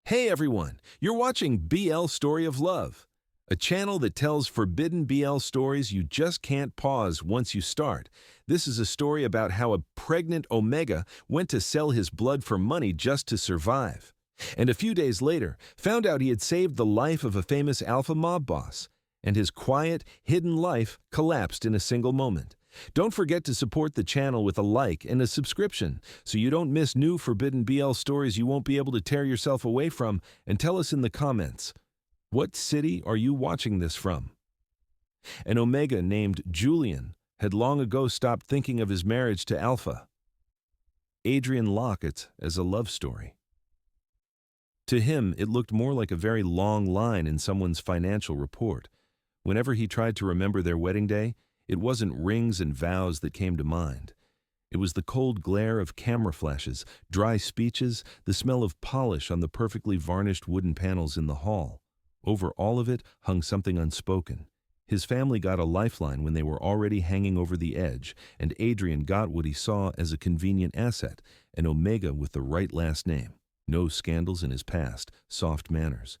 Hey everyone, you're watching BL Story of Love, a channel that tells forbidden BL stories you just can't pause once you start. This is a story about how a pregnant Omega went to sell his blood for money just to survive. And a few days later, found out he had saved the life of a famous alpha mob boss, and his quiet, hidden life collapsed in a single moment. Don't forget to support the channel with a like and a subscription so you don't miss new forbidden BL stories you won't be able to tear yourself away from, and tell us in the comments, what city are you watching this from? An Omega named Julian had long ago stopped thinking of his marriage to Alpha. Adrian Lockett as a love story. To him, it looked more like a very long line in someone's financial report. Whenever he tried to remember their wedding day, it wasn't rings and vows that came to mind. It was the cold glare of camera flashes, dry speeches, the smell of polish on the perfectly varnished wooden panels in the hall. Over all of it hung something unspoken. His family got a lifeline when they were already hanging over the edge, and Adrian got what he saw as a convenient asset, an Omega with the right last name. No scandals in his past, soft manners.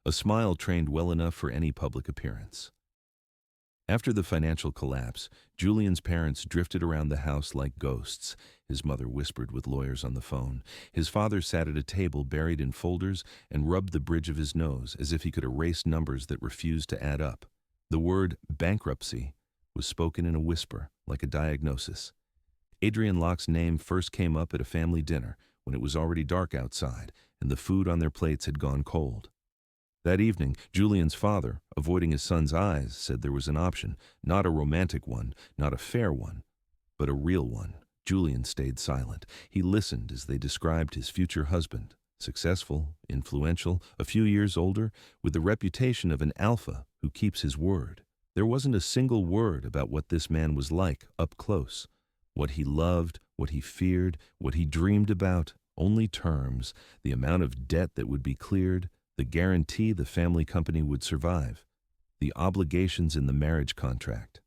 A smile trained well enough for any public appearance. After the financial collapse, Julian's parents drifted around the house like ghosts. His mother whispered with lawyers on the phone. His father sat at a table buried in folders and rubbed the bridge of his nose as if he could erase numbers that refused to add up. The word bankruptcy was spoken in a whisper, like a diagnosis. Adrian Locke's name first came up at a family dinner when it was already dark outside and the food on their plates had gone cold. That evening, Julian's father, avoiding his son's eyes, said there was an option, not a romantic one, not a fair one, but a real one. Julian stayed silent. He listened as they described his future husband, successful, influential, a few years older, with the reputation of an alpha who keeps his word. There wasn't a single word about what this man was like up close, what he loved, what he feared, what he dreamed about, only terms, the amount of debt that would be cleared, the guarantee the family company would survive, the obligations in the marriage contract.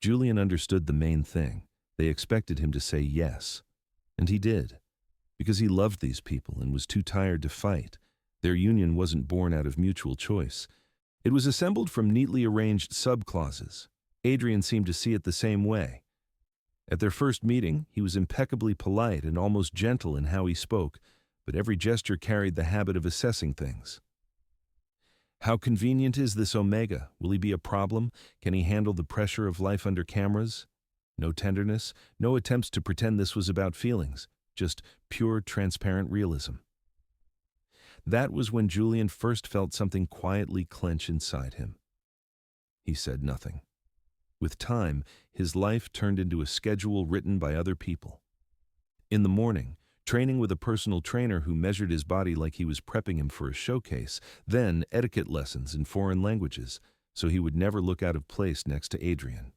Julian understood the main thing. They expected him to say yes. And he did, because he loved these people and was too tired to fight. Their union wasn't born out of mutual choice. It was assembled from neatly arranged sub-clauses. Adrian seemed to see it the same way. At their first meeting, he was impeccably polite and almost gentle in how he spoke, but every gesture carried the habit of assessing things. How convenient is this Omega? Will he be a problem? Can he handle the pressure of life under cameras? No tenderness, no attempts to pretend this was about feelings, just pure, transparent realism. That was when Julian first felt something quietly clench inside him. He said nothing. With time, his life turned into a schedule written by other people. In the morning, training with a personal trainer who measured his body like he was prepping him for a showcase, then etiquette lessons in foreign languages, so he would never look out of place next to Adrian.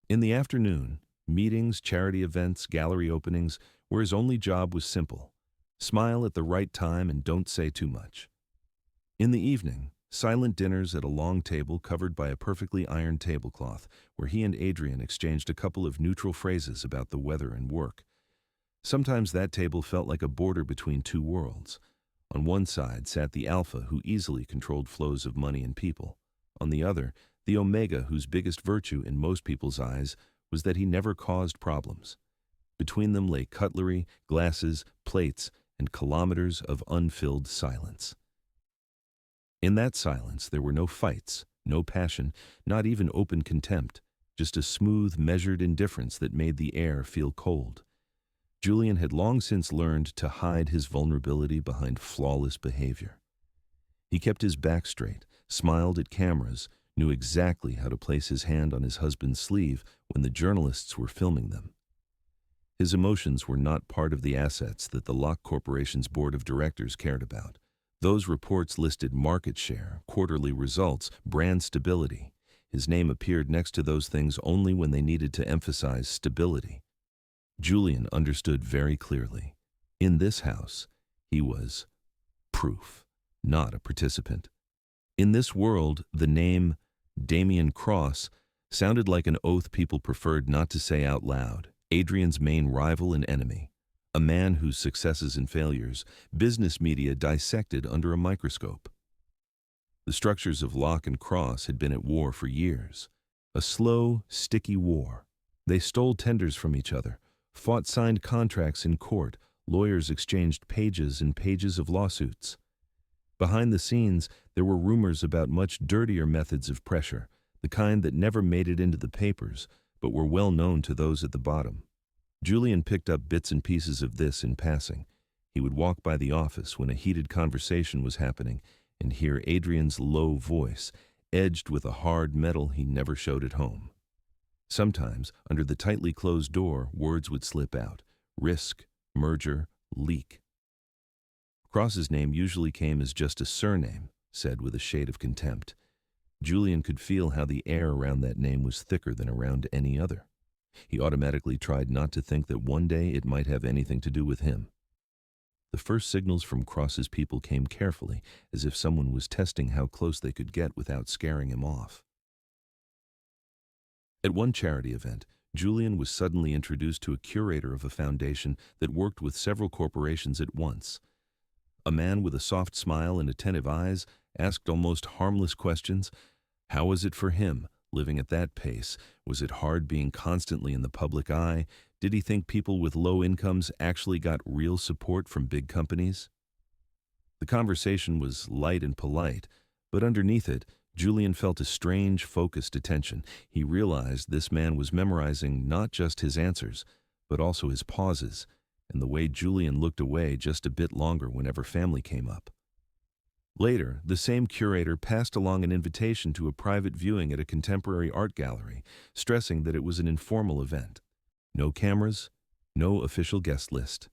In the afternoon, meetings, charity events, gallery openings, where his only job was simple: smile at the right time and don't say too much. In the evening, silent dinners at a long table covered by a perfectly ironed tablecloth, where he and Adrian exchanged a couple of neutral phrases about the weather and work. Sometimes that table felt like a border between two worlds. On one side sat the alpha who easily controlled flows of money and people. On the other, the Omega whose biggest virtue in most people's eyes was that he never caused problems. Between them lay cutlery, glasses, plates, and kilometers of unfilled silence. In that silence there were no fights, no passion, not even open contempt, just a smooth, measured indifference that made the air feel cold. Julian had long since learned to hide his vulnerability behind flawless behavior. He kept his back straight, smiled at cameras, knew exactly how to place his hand on his husband's sleeve when the journalists were filming them. His emotions were not part of the assets that the Locke Corporation's board of directors cared about. Those reports listed market share, quarterly results, brand stability. His name appeared next to those things only when they needed to emphasize stability. Julian understood very clearly. In this house, he was proof, not a participant. In this world, the name Damian Cross sounded like an oath people preferred not to say out loud. Adrian's main rival and enemy, A man whose successes and failures business media dissected under a microscope. The structures of Locke and Cross had been at war for years. A slow, sticky war. They stole tenders from each other, fought signed contracts in court, lawyers exchanged pages and pages of lawsuits. Behind the scenes, there were rumors about much dirtier methods of pressure, the kind that never made it into the papers, but were well known to those at the bottom. Julian picked up bits and pieces of this in passing. He would walk by the office when a heated conversation was happening and hear Adrian's low voice, edged with a hard metal he never showed at home. Sometimes, under the tightly closed door, words would slip out: risk, merger, leak. Cross's name usually came as just a surname, said with a shade of contempt. Julian could feel how the air around that name was thicker than around any other. He automatically tried not to think that one day it might have anything to do with him. The first signals from Cross's people came carefully, as if someone was testing how close they could get without scaring him off. At one charity event, Julian was suddenly introduced to a curator of a foundation that worked with several corporations at once. A man with a soft smile and attentive eyes asked almost harmless questions. How was it for him, living at that pace? Was it hard being constantly in the public eye? Did he think people with low incomes actually got real support from big companies? The conversation was light and polite, but underneath it, Julian felt a strange, focused attention. He realized this man was memorizing not just his answers, but also his pauses, and the way Julian looked away just a bit longer whenever family came up. Later, the same curator passed along an invitation to a private viewing at a contemporary art gallery, stressing that it was an informal event. No cameras, no official guest list.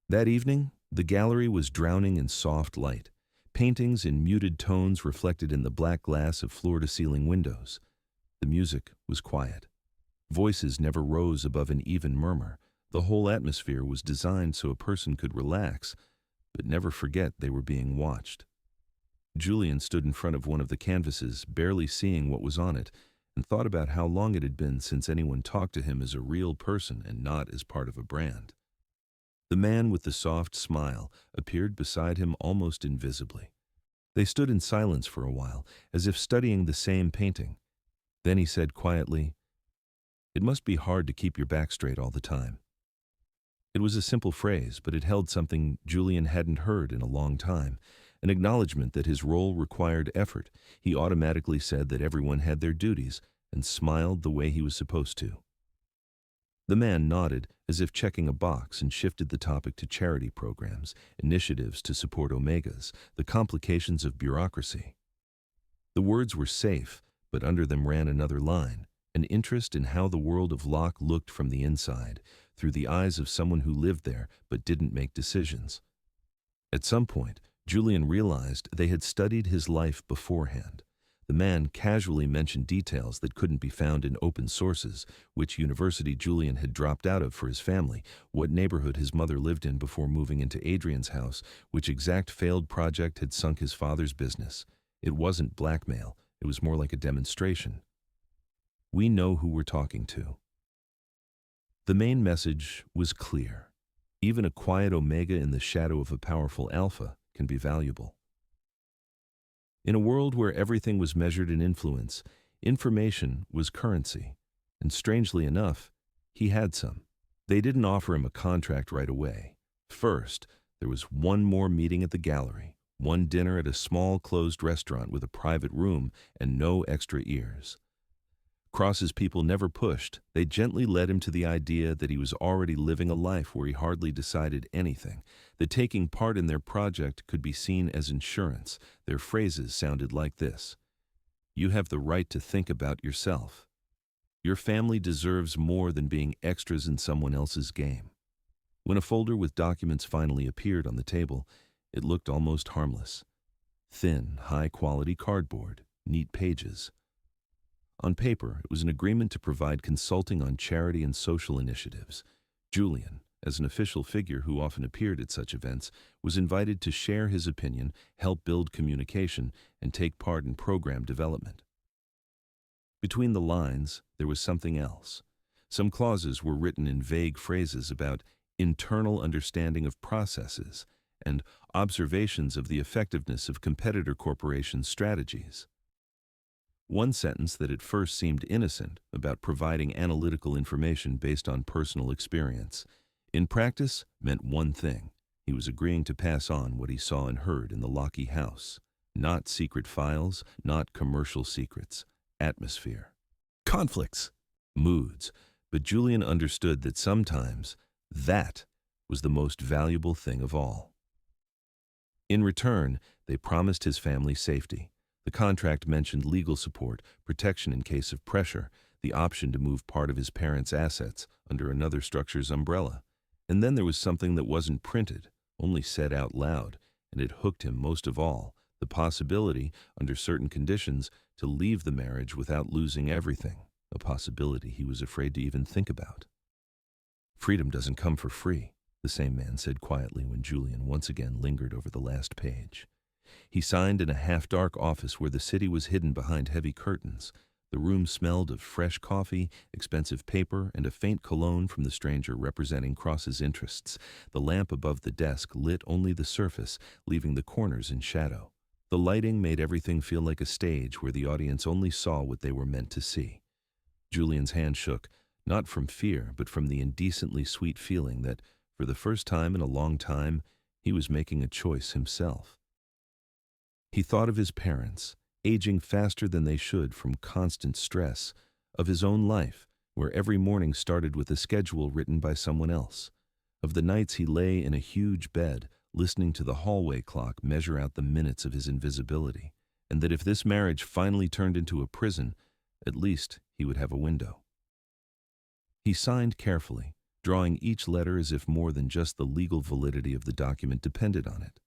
That evening, the gallery was drowning in soft light. Paintings in muted tones reflected in the black glass of floor-to-ceiling windows. The music was quiet. Voices never rose above an even murmur. The whole atmosphere was designed so a person could relax, but never forget they were being watched. Julian stood in front of one of the canvases, barely seeing what was on it, and thought about how long it had been since anyone talked to him as a real person and not as part of a brand. The man with the soft smile appeared beside him almost invisibly. They stood in silence for a while, as if studying the same painting. Then he said quietly, "It must be hard to keep your back straight all the time." It was a simple phrase, but it held something Julian hadn't heard in a long time, an acknowledgement that his role required effort. He automatically said that everyone had their duties and smiled the way he was supposed to. The man nodded, as if checking a box, and shifted the topic to charity programs, initiatives to support Omegas, the complications of bureaucracy. The words were safe, but under them ran another line, an interest in how the world of Locke looked from the inside, through the eyes of someone who lived there but didn't make decisions. At some point, Julian realized they had studied his life beforehand. The man casually mentioned details that couldn't be found in open sources, which university Julian had dropped out of for his family, what neighborhood his mother lived in before moving into Adrian's house, which exact failed project had sunk his father's business. It wasn't blackmail, it was more like a demonstration. We know who we're talking to. The main message was clear. Even a quiet omega in the shadow of a powerful alpha can be valuable. In a world where everything was measured in influence, information was currency, and strangely enough, he had some. They didn't offer him a contract right away. First, there was one more meeting at the gallery, one dinner at a small closed restaurant with a private room and no extra ears. Cross's people never pushed. They gently led him to the idea that he was already living a life where he hardly decided anything, that taking part in their project could be seen as insurance. Their phrases sounded like this: "You have the right to think about yourself. Your family deserves more than being extras in someone else's game." When a folder with documents finally appeared on the table, it looked almost harmless. Thin, high-quality cardboard, neat pages. On paper, it was an agreement to provide consulting on charity and social initiatives. Julian, as an official figure who often appeared at such events, was invited to share his opinion, help build communication, and take part in program development. Between the lines, there was something else. Some clauses were written in vague phrases about internal understanding of processes, and observations of the effectiveness of competitor corporations' strategies. One sentence that at first seemed innocent about providing analytical information based on personal experience, in practice meant one thing. He was agreeing to pass on what he saw and heard in the Lockheed house. Not secret files, not commercial secrets. Atmosphere. Conflicts. Moods. But Julian understood that sometimes that was the most valuable thing of all. In return, they promised his family safety. The contract mentioned legal support, protection in case of pressure, the option to move part of his parents' assets under another structure's umbrella. And then there was something that wasn't printed, only said out loud, and it hooked him most of all, the possibility, under certain conditions, to leave the marriage without losing everything, a possibility he was afraid to even think about. Freedom doesn't come for free, the same man said quietly when Julian once again lingered over the last page. He signed in a half-dark office where the city was hidden behind heavy curtains. The room smelled of fresh coffee, expensive paper, and a faint cologne from the stranger representing Cross's interests. The lamp above the desk lit only the surface, leaving the corners in shadow. The lighting made everything feel like a stage where the audience only saw what they were meant to see. Julian's hand shook, not from fear, but from the indecently sweet feeling that, for the first time in a long time, he was making a choice himself. He thought of his parents, aging faster than they should from constant stress, of his own life, where every morning started with a schedule written by someone else, of the nights he lay in a huge bed, listening to the hallway clock measure out the minutes of his invisibility, and that if this marriage finally turned into a prison, at least he would have a window. He signed carefully, drawing each letter as if more than just the legal validity of the document depended on it.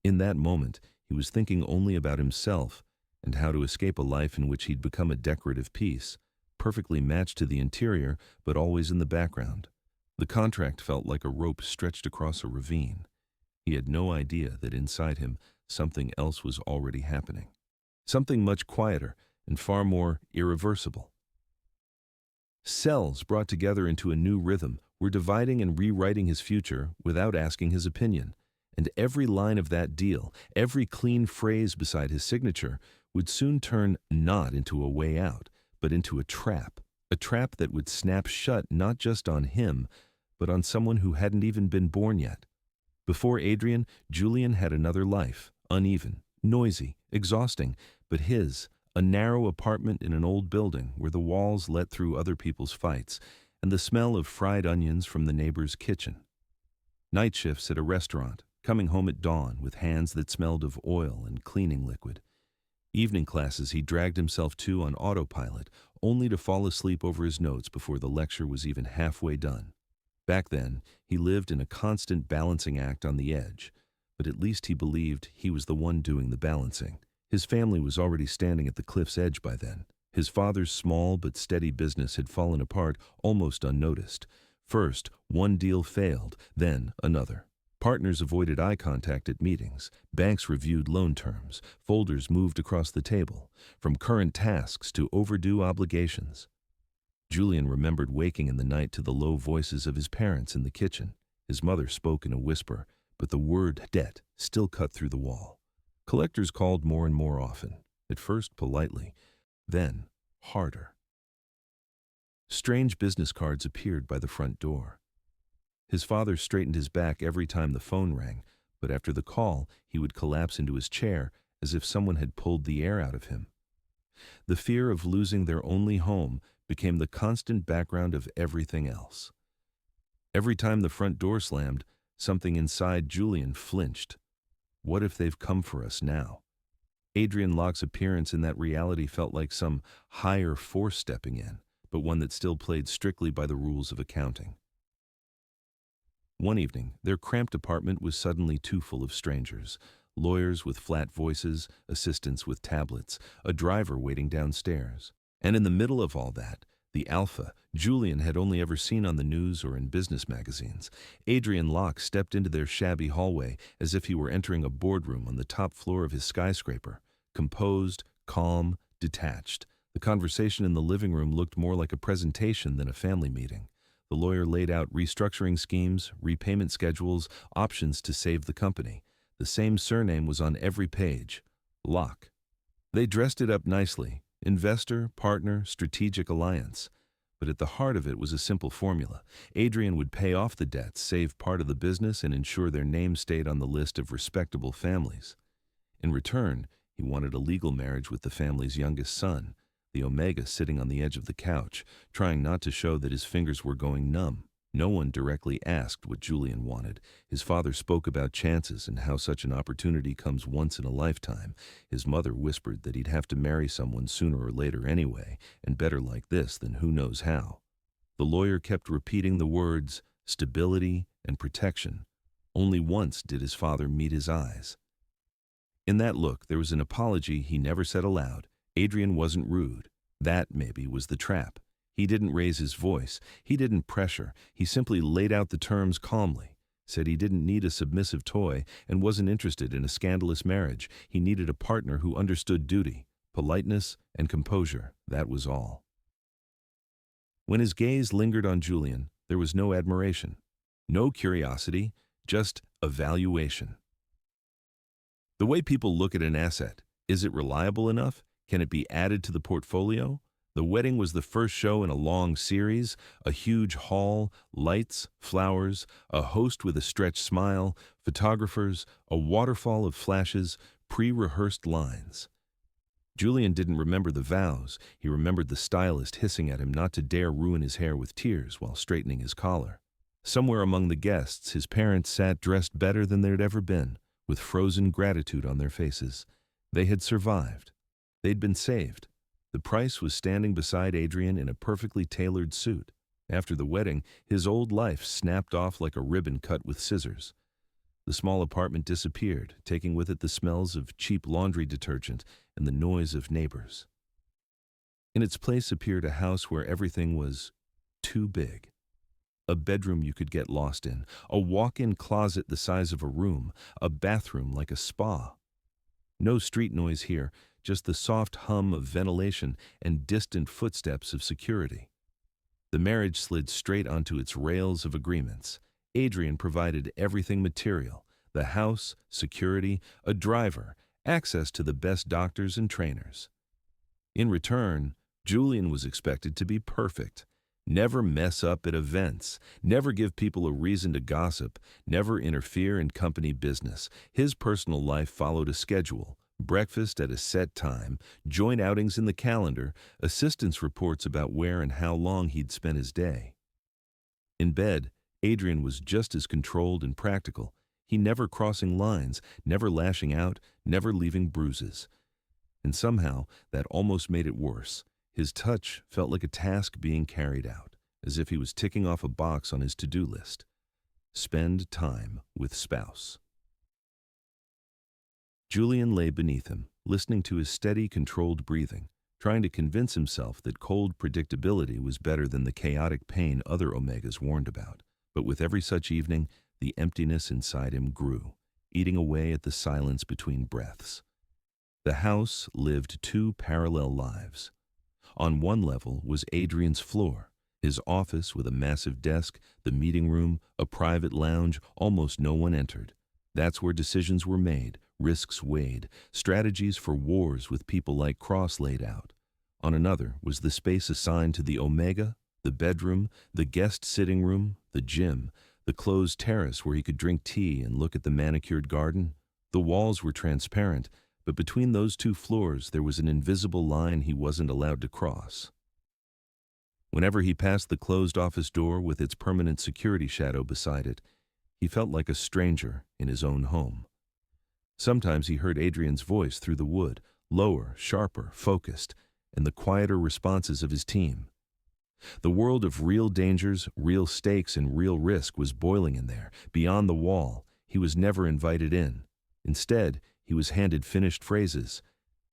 In that moment, he was thinking only about himself and how to escape a life in which he'd become a decorative piece, perfectly matched to the interior, but always in the background. The contract felt like a rope stretched across a ravine. He had no idea that inside him something else was already happening. Something much quieter and far more irreversible. Cells brought together into a new rhythm were dividing and rewriting his future without asking his opinion. And every line of that deal, every clean phrase beside his signature, would soon turn not into a way out, but into a trap that would snap shut not just on him, but on someone who hadn't even been born yet. Before Adrian, Julian had another life, uneven, noisy, exhausting, but his, a narrow apartment in an old building where the walls let through other people's fights, and the smell of fried onions from the neighbor's kitchen. Night shifts at a restaurant, coming home at dawn with hands that smelled of oil and cleaning liquid. Evening classes he dragged himself to on autopilot, only to fall asleep over his notes before the lecture was even halfway done. Back then, he lived in a constant balancing act on the edge, but at least he believed he was the one doing the balancing. His family was already standing at the cliff's edge by then. His father's small but steady business had fallen apart almost unnoticed. First, one deal failed, then another. Partners avoided eye contact at meetings. Banks reviewed loan terms. Folders moved across the table, from current tasks to overdue obligations. Julian remembered waking in the night to the low voices of his parents in the kitchen. His mother spoke in a whisper, but the word debt still cut through the wall. Collectors called more and more often, at first politely, then harder. Strange business cards appeared by the front door. His father straightened his back every time the phone rang, but after the call, he would collapse into his chair as if someone had pulled the air out of him. The fear of losing their only home became the constant background of everything else. Every time the front door slammed, something inside Julian flinched. What if they've come for us now? Adrian Locke's appearance in that reality felt like some higher force stepping in, but one that still played strictly by the rules of accounting. One evening, their cramped apartment was suddenly too full of strangers. Lawyers with flat voices, assistants with tablets, a driver waiting downstairs. And in the middle of all that, the alpha Julian had only ever seen on the news or in business magazines. Adrian Locke stepped into their shabby hallway as if he were entering a boardroom on the top floor of his skyscraper. Composed, calm, detached. The conversation in the living room looked more like a presentation than a family meeting. The lawyer laid out restructuring schemes, repayment schedules, options to save the company. The same surname was on every page: Locke. They dressed it up nicely: investor, partner, strategic alliance. But at the heart of it was a simple formula. Adrian would pay off the debts, save part of the business, and ensure their name stayed on the list of respectable families. In return, he wanted a legal marriage with the family's youngest son, the Omega, sitting on the edge of the couch, trying not to show that his fingers were going numb. No one directly asked what Julian wanted. His father spoke about chances and how such an opportunity comes once in a lifetime. His mother whispered that he'd have to marry someone sooner or later anyway, and better like this than who knows how. The lawyer kept repeating the words stability and protection. Only once did his father meet his eyes. In that look, there was an apology he never said aloud. Adrian wasn't rude. That, maybe, was the trap. He didn't raise his voice. He didn't pressure. He simply laid out the terms calmly, said he didn't need a submissive toy and wasn't interested in a scandalous marriage. He needed a partner who understood duty, politeness, and composure. That was all. When his gaze lingered on Julian, there was no admiration, no curiosity, just evaluation. The way people look at an asset: is it reliable enough? Can it be added to the portfolio? The wedding was the first show in a long series: a huge hall, lights, flowers, a host with a stretched smile, photographers, a waterfall of flashes, pre-rehearsed lines. Julian didn't remember the vows. He remembered the stylist hissing at him not to dare ruin his hair with tears while straightening his collar. Somewhere among the guests, his parents sat dressed better than there'd ever been, with frozen gratitude on their faces. They had survived. They'd been saved. The price was standing beside Adrian in a perfectly tailored suit. After the wedding, his old life snapped off like a ribbon cut with scissors. The small apartment disappeared, taking with it the smells of cheap laundry detergent and the noise of neighbors. In its place appeared a house where everything was too big. A bedroom you could get lost in, a walk-in closet the size of a room, a bathroom like a spa. No street noise here, just the soft hum of ventilation and distant footsteps of security. The marriage slid straight onto its rails of agreements. Adrian provided everything material: the house, security, a driver, access to the best doctors and trainers. In return, Julian was expected to be perfect. Never mess up at events, never give people a reason to gossip, never interfere in company business. His personal life followed a schedule: breakfast at a set time, joint outings in the calendar, assistance reports about where and how long he'd spent his day. In bed, Adrian was just as controlled and practical. He never crossing lines, never lashing out, never leaving bruises. And somehow, that almost made it worse. His touch felt like a task being carried out, as if he was ticking off a box on his to-do list. Spend time with spouse. Julian lay beneath him, listening to his steady, controlled breathing, trying to convince himself that cold predictability was better than the chaotic pain other Omegas warned about. But with every such evening, the emptiness inside him grew, eating away at the silence between breaths. The house lived two parallel lives. On one level was Adrian's floor, his office with a massive desk, the meeting room, a private lounge almost no one entered. That's where decisions were made, risks weighed, strategies for wars with people like Cross laid out. On another was the space assigned to the Omega, the bedroom, the guest sitting room, the gym, the closed terrace where he could drink tea and look at the manicured garden. The walls were transparent, but between those two floors there was an invisible line he wasn't allowed to cross. Whenever he passed the closed office door with its permanent security shadow beside it, he felt like a stranger in his own home. Sometimes he heard Adrian's voice through the wood, lower, sharper, focused, and the quieter responses of his team. The world of real dangers, real stakes, and real risk was boiling in there. Beyond the wall, he was never invited in. Instead, he was handed finished phrases: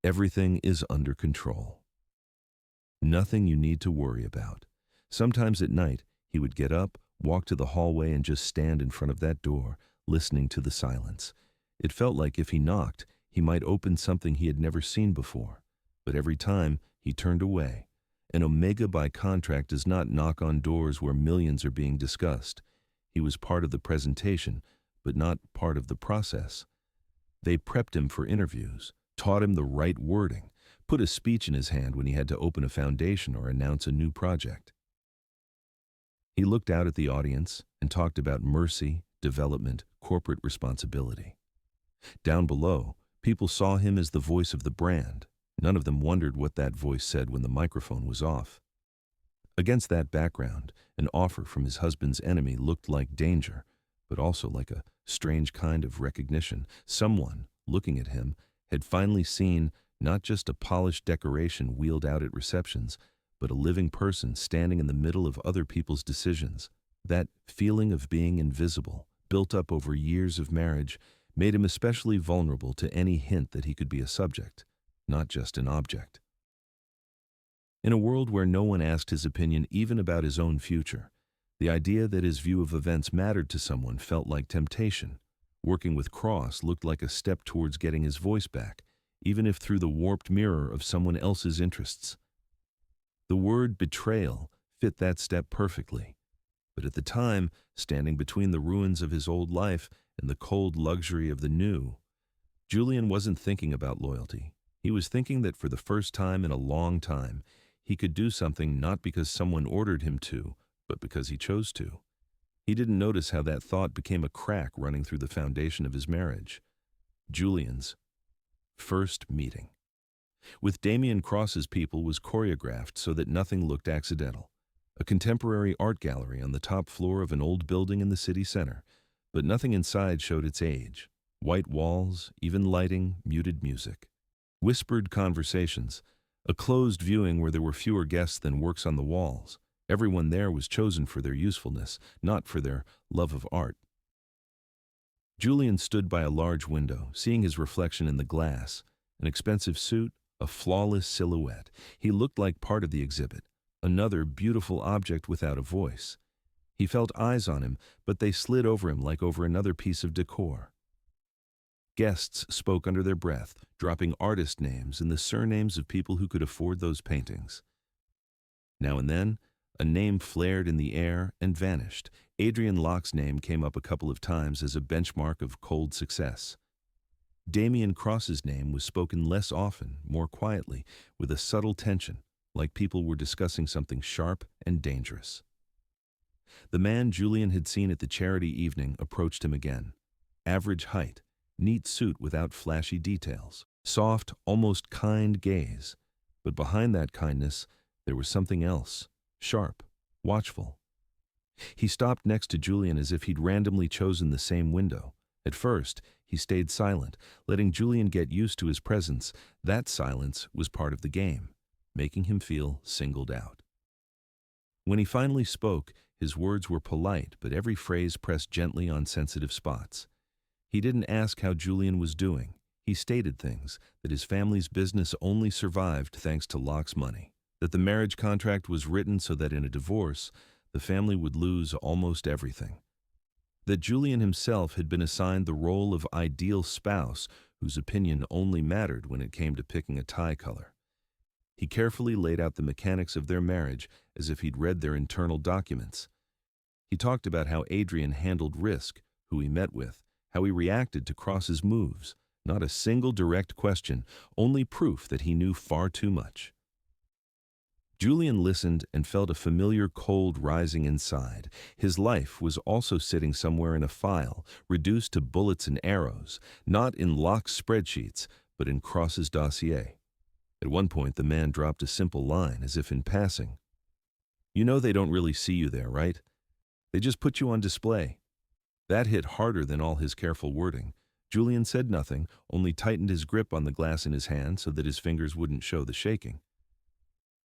"Everything is under control. Nothing you need to worry about." Sometimes at night, he would get up, walk to the hallway, and just stand in front of that door, listening to the silence. It felt like if he knocked, he might open something he had never seen before. But every time, he turned away. And Omega by contract does not knock on doors where millions are being discussed. He was part of the presentation, but not part of the process. They prepped him for interviews, taught him the right wording, put a speech in his hand when he had to open a foundation or announce a new project. He looked out at the audience and talked about mercy, development, corporate responsibility. Down below, people saw him as the voice of the brand. None of them wondered what that voice said when the microphone was off. Against that background, an offer from his husband's enemy looked like danger, but also like a strange kind of recognition. Someone, looking at him, had finally seen not just a polished decoration wheeled out at receptions, but a living person standing in the middle of other people's decisions. That feeling of being invisible, built up over years of marriage, made him especially vulnerable to any hint that he could be a subject, not just an object. In a world where no one asked his opinion even about his own future, the idea that his view of events mattered to someone felt like temptation. Working with Cross looked like a step towards getting his voice back, even if through the warped mirror of someone else's interests. The word betrayal fit that step perfectly. But at the time, standing between the ruins of his old life and the cold luxury of the new, Julian wasn't thinking about loyalty. He was thinking that for the first time in a long time, he could do something not because someone ordered him to, but because he chose to. He didn't notice how that thought became a crack running through the foundation of his marriage. Julian's first meeting with Damian Cross's people was choreographed so that nothing looked accidental. A contemporary art gallery on the top floor of an old building in the city center, but nothing inside showed its age. White walls, even lighting, muted music. Whispered conversations, a closed viewing where there were fewer guests than works on the walls. Everyone there was chosen for their usefulness, not for their love of art. Julian stood by a large window, seeing his reflection in the glass. An expensive suit, a flawless silhouette. He looked like part of the exhibit, another beautiful object without a voice. He felt eyes on him, but they slid over him like over another piece of decor. Guests spoke under their breath, dropping artist names and the surnames of people who could afford those paintings. Now and then, a name flared in the air and vanished. Adrian Locke's name came up a couple of times as a benchmark of cold success. Damian Cross's name was spoken less often, more quietly, with a subtle tension, like people were discussing something sharp and dangerous. The man Julian had seen at the charity evening approached him again. Average height, neat suit without flashy details, soft, almost kind gaze. But behind that kindness, there was something else, sharp, watchful. He stopped next to Julian as if he'd randomly chosen the same window. At first, he stayed silent, letting Julian get used to his presence. That silence was part of the game, making him feel singled out. When he finally spoke, his words were polite, but every phrase pressed gently on sensitive spots. He didn't ask how Julian was doing. He stated things, that his family's business only survived thanks to Locke's money, that the marriage contract was written so that in a divorce, the family would lose almost everything, that Julian himself had been assigned the role of ideal spouse whose opinion only mattered when it came to picking a tie color. He carefully laid out the mechanics of their marriage as if he'd read their internal documents. He talked about how Adrian handled risk, who he met with, how he reacted to Cross's moves. Not a single direct question, only proof that he knew far too much. Julian listened and felt a familiar cold rising inside. His life was also sitting somewhere in a file, reduced to bullets and arrows, not in Locke's spreadsheets, but in Cross's dossier. At one point, the man dropped a simple line, as if in passing. "You know they don't really see you there, right? They just put you on display." That hit harder than all his careful wording. Julian said nothing, only tightened his grip on the glass in his hand so that his fingers wouldn't show the shaking.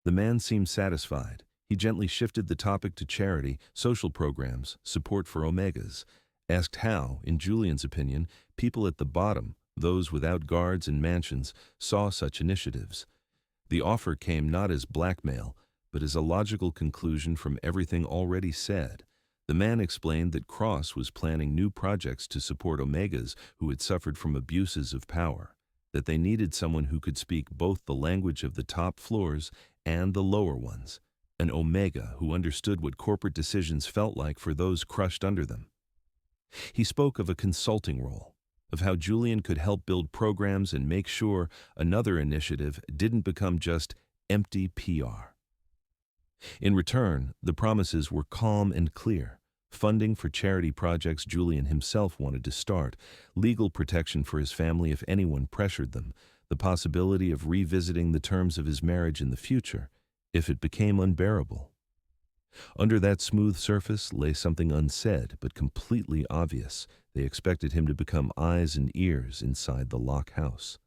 The man seemed satisfied. He gently shifted the topic to charity, social programs, support for Omegas, asked how, in Julian's opinion, people at the bottom, those without guards and mansions, saw such initiatives. The offer came not as blackmail, but as a logical conclusion from everything already said. The man explained that Cross was planning new projects to support Omegas who had suffered from abuses of power, that they needed someone who could speak both the language of the top floors and the lower ones, an Omega who understood what corporate decisions felt like for those crushed under them. He spoke of a consulting role, of how Julian could help build programs and make sure another initiative didn't become just empty PR. In return, the promises were calm and clear: funding for charity projects Julian himself wanted to start, legal protection for his family if anyone pressured them, the possibility of revisiting the terms of his marriage in the future if it became unbearable. Under that smooth surface lay something unsaid but completely obvious. They expected him to become eyes and ears inside the Locke house.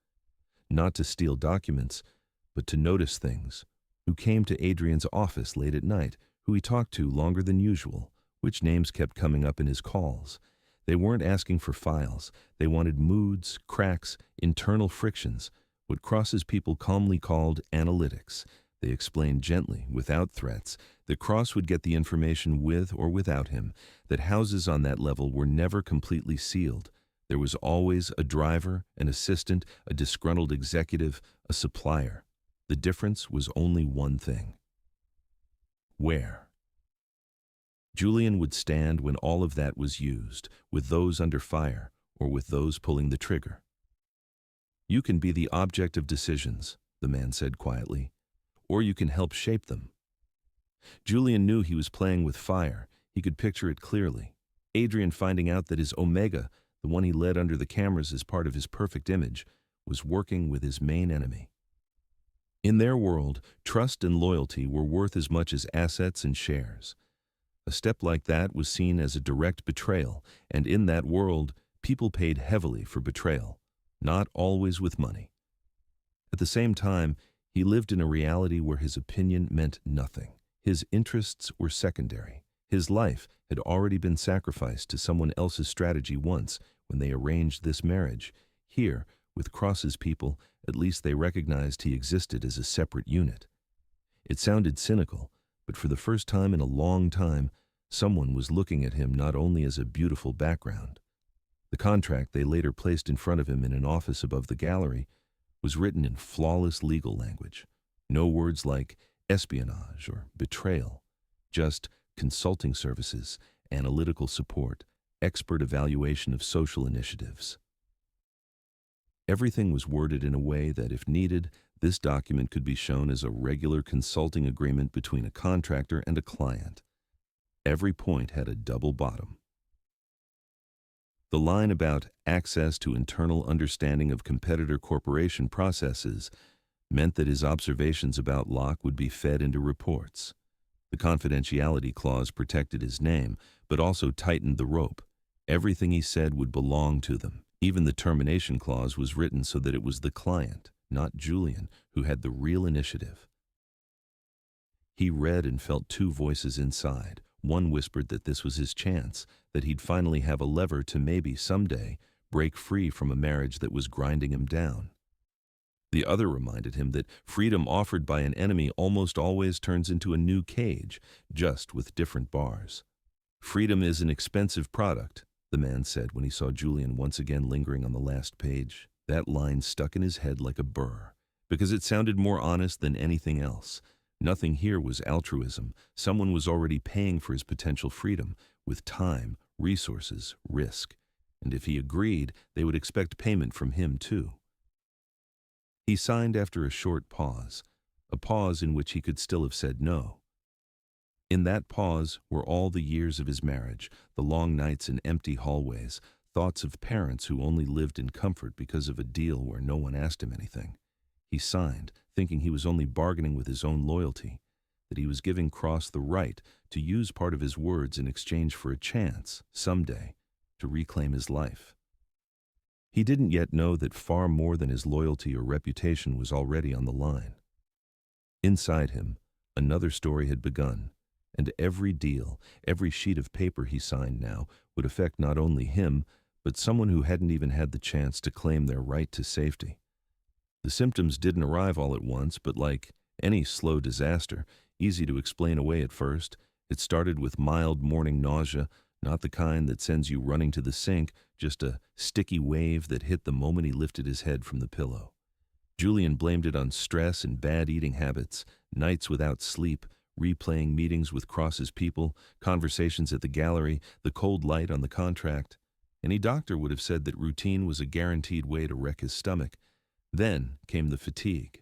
Not to steal documents, but to notice things. Who came to Adrian's office late at night, who he talked to longer than usual, which names kept coming up in his calls. They weren't asking for files. They wanted moods, cracks, internal frictions, what Cross's people calmly called analytics. They explained gently, without threats, that Cross would get the information with or without him, that houses on that level were never completely sealed. There was always a driver, an assistant, a disgruntled executive, a supplier. The difference was only one thing: where. Julian would stand when all of that was used, with those under fire or with those pulling the trigger. "You can be the object of decisions," the man said quietly, "or you can help shape them." Julian knew he was playing with fire. He could picture it clearly. Adrian finding out that his Omega, the one he led under the cameras as part of his perfect image, was working with his main enemy. In their world, trust and loyalty were worth as much as assets and shares. A step like that was seen as a direct betrayal, and in that world, people paid heavily for betrayal, not always with money. At the same time, he lived in a reality where his opinion meant nothing. His interests were secondary. His life had already been sacrificed to someone else's strategy once when they arranged this marriage. Here, with Cross's people, at least they recognized he existed as a separate unit. It sounded cynical, but for the first time in a long time, someone was looking at him not only as a beautiful background. The contract they later placed in front of him in an office above the gallery was written in flawless legal language. No words like espionage or betrayal, just consulting services, analytical support, expert evaluation of social initiatives. Everything was worded in a way that, if needed, this document could be shown as a regular consulting agreement between a contractor and a client. Every point had a double bottom. The line about access to internal understanding of competitor corporation processes meant that his observations about Locke would be fed into reports. The confidentiality clause protected his name, but also tightened the rope. Everything he said would belong to them. Even the termination clause was written so that it was the client, not Julian, who had the real initiative. He read and felt two voices inside. One whispered that this was his chance, that he'd finally have a lever to maybe someday break free from a marriage that was grinding him down. The other reminded him that freedom offered by an enemy almost always turns into a new cage, just with different bars. "Freedom is an expensive product," the man said when he saw Julian once again lingering on the last page. That line stuck in his head like a burr, because it sounded more honest than anything else. Nothing here was altruism. Someone was already paying for his potential freedom, with time, resources, risk. And if he agreed, they would expect payment from him too. He signed after a short pause, a pause in which he could still have said no. In that pause were all the years of his marriage, the long nights in empty hallways, thoughts of parents who only lived in comfort because of a deal where no one asked him anything. He signed, thinking he was only bargaining with his own loyalty, that he was giving Cross the right to use part of his words in exchange for a chance, someday, to reclaim his life. He didn't yet know that far more than his loyalty or reputation was already on the line. Inside him, another story had begun, and every deal, every sheet of paper he signed now would affect not only him, but someone who hadn't even had the chance to claim their right to safety. The symptoms didn't arrive all at once, but like any slow disaster, easy to explain away at first, it started with mild morning nausea, not the kind that sends you running to the sink, just a sticky wave that hit the moment he lifted his head from the pillow. Julian blamed it on stress and bad eating habits, nights without sleep, replaying meetings with Cross's people, conversations at the gallery, the cold light on the contract. Any doctor would have said that routine was a guaranteed way to wreck his stomach. Then came the fatigue.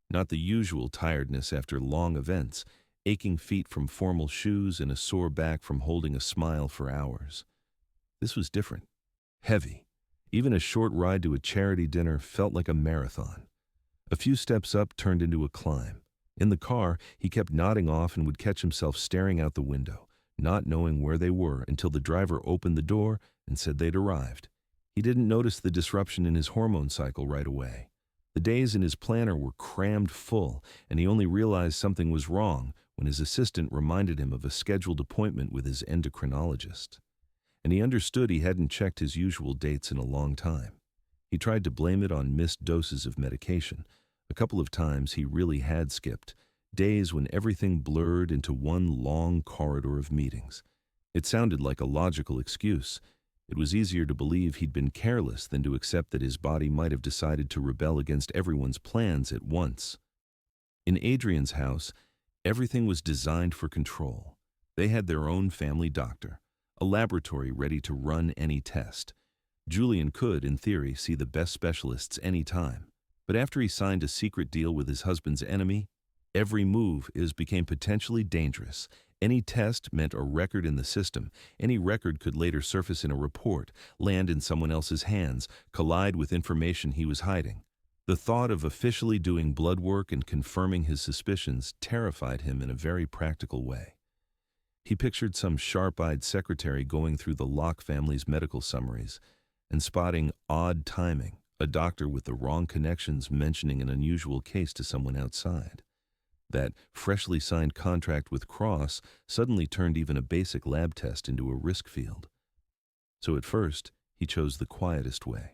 Not the usual tiredness after long events, aching feet from formal shoes and a sore back from holding a smile for hours. This was different. Heavy. Even a short ride to a charity dinner felt like a marathon. A few steps up turned into a climb. In the car, he kept nodding off and would catch himself staring out the window, not knowing where they were until the driver opened the door and said they'd arrived. He didn't notice the disruption in his hormone cycle right away. The days in his planner were crammed full, and he only realized something was wrong when his assistant reminded him of a scheduled appointment with his endocrinologist. And he understood he hadn't checked his usual dates in a long time. He tried to blame it on missed doses of medication. A couple of times he really had skipped, days when everything blurred into one long corridor of meetings. It sounded like a logical excuse. It was easier to believe he'd been careless than to accept that his body might have decided to rebel against everyone's plans at once. In Adrian's house, everything was designed for control. They had their own family doctor, a laboratory ready to run any test. Julian could, in theory, see the best specialists any time. But after he signed a secret deal with his husband's enemy, every move became potentially dangerous. Any test meant a record in the system. Any record could later surface in a report, land in someone else's hands, collide with information he was hiding. The thought of officially doing blood work and confirming his suspicions terrified him in a very practical way. He pictured some sharp-eyed secretary going through the Locke family's medical summaries and spotting odd timing, a doctor with the wrong connections mentioning an unusual case to someone outside. That freshly signed contract with Cross suddenly turned even a basic lab test into a risk field. So at first, he chose the quietest way.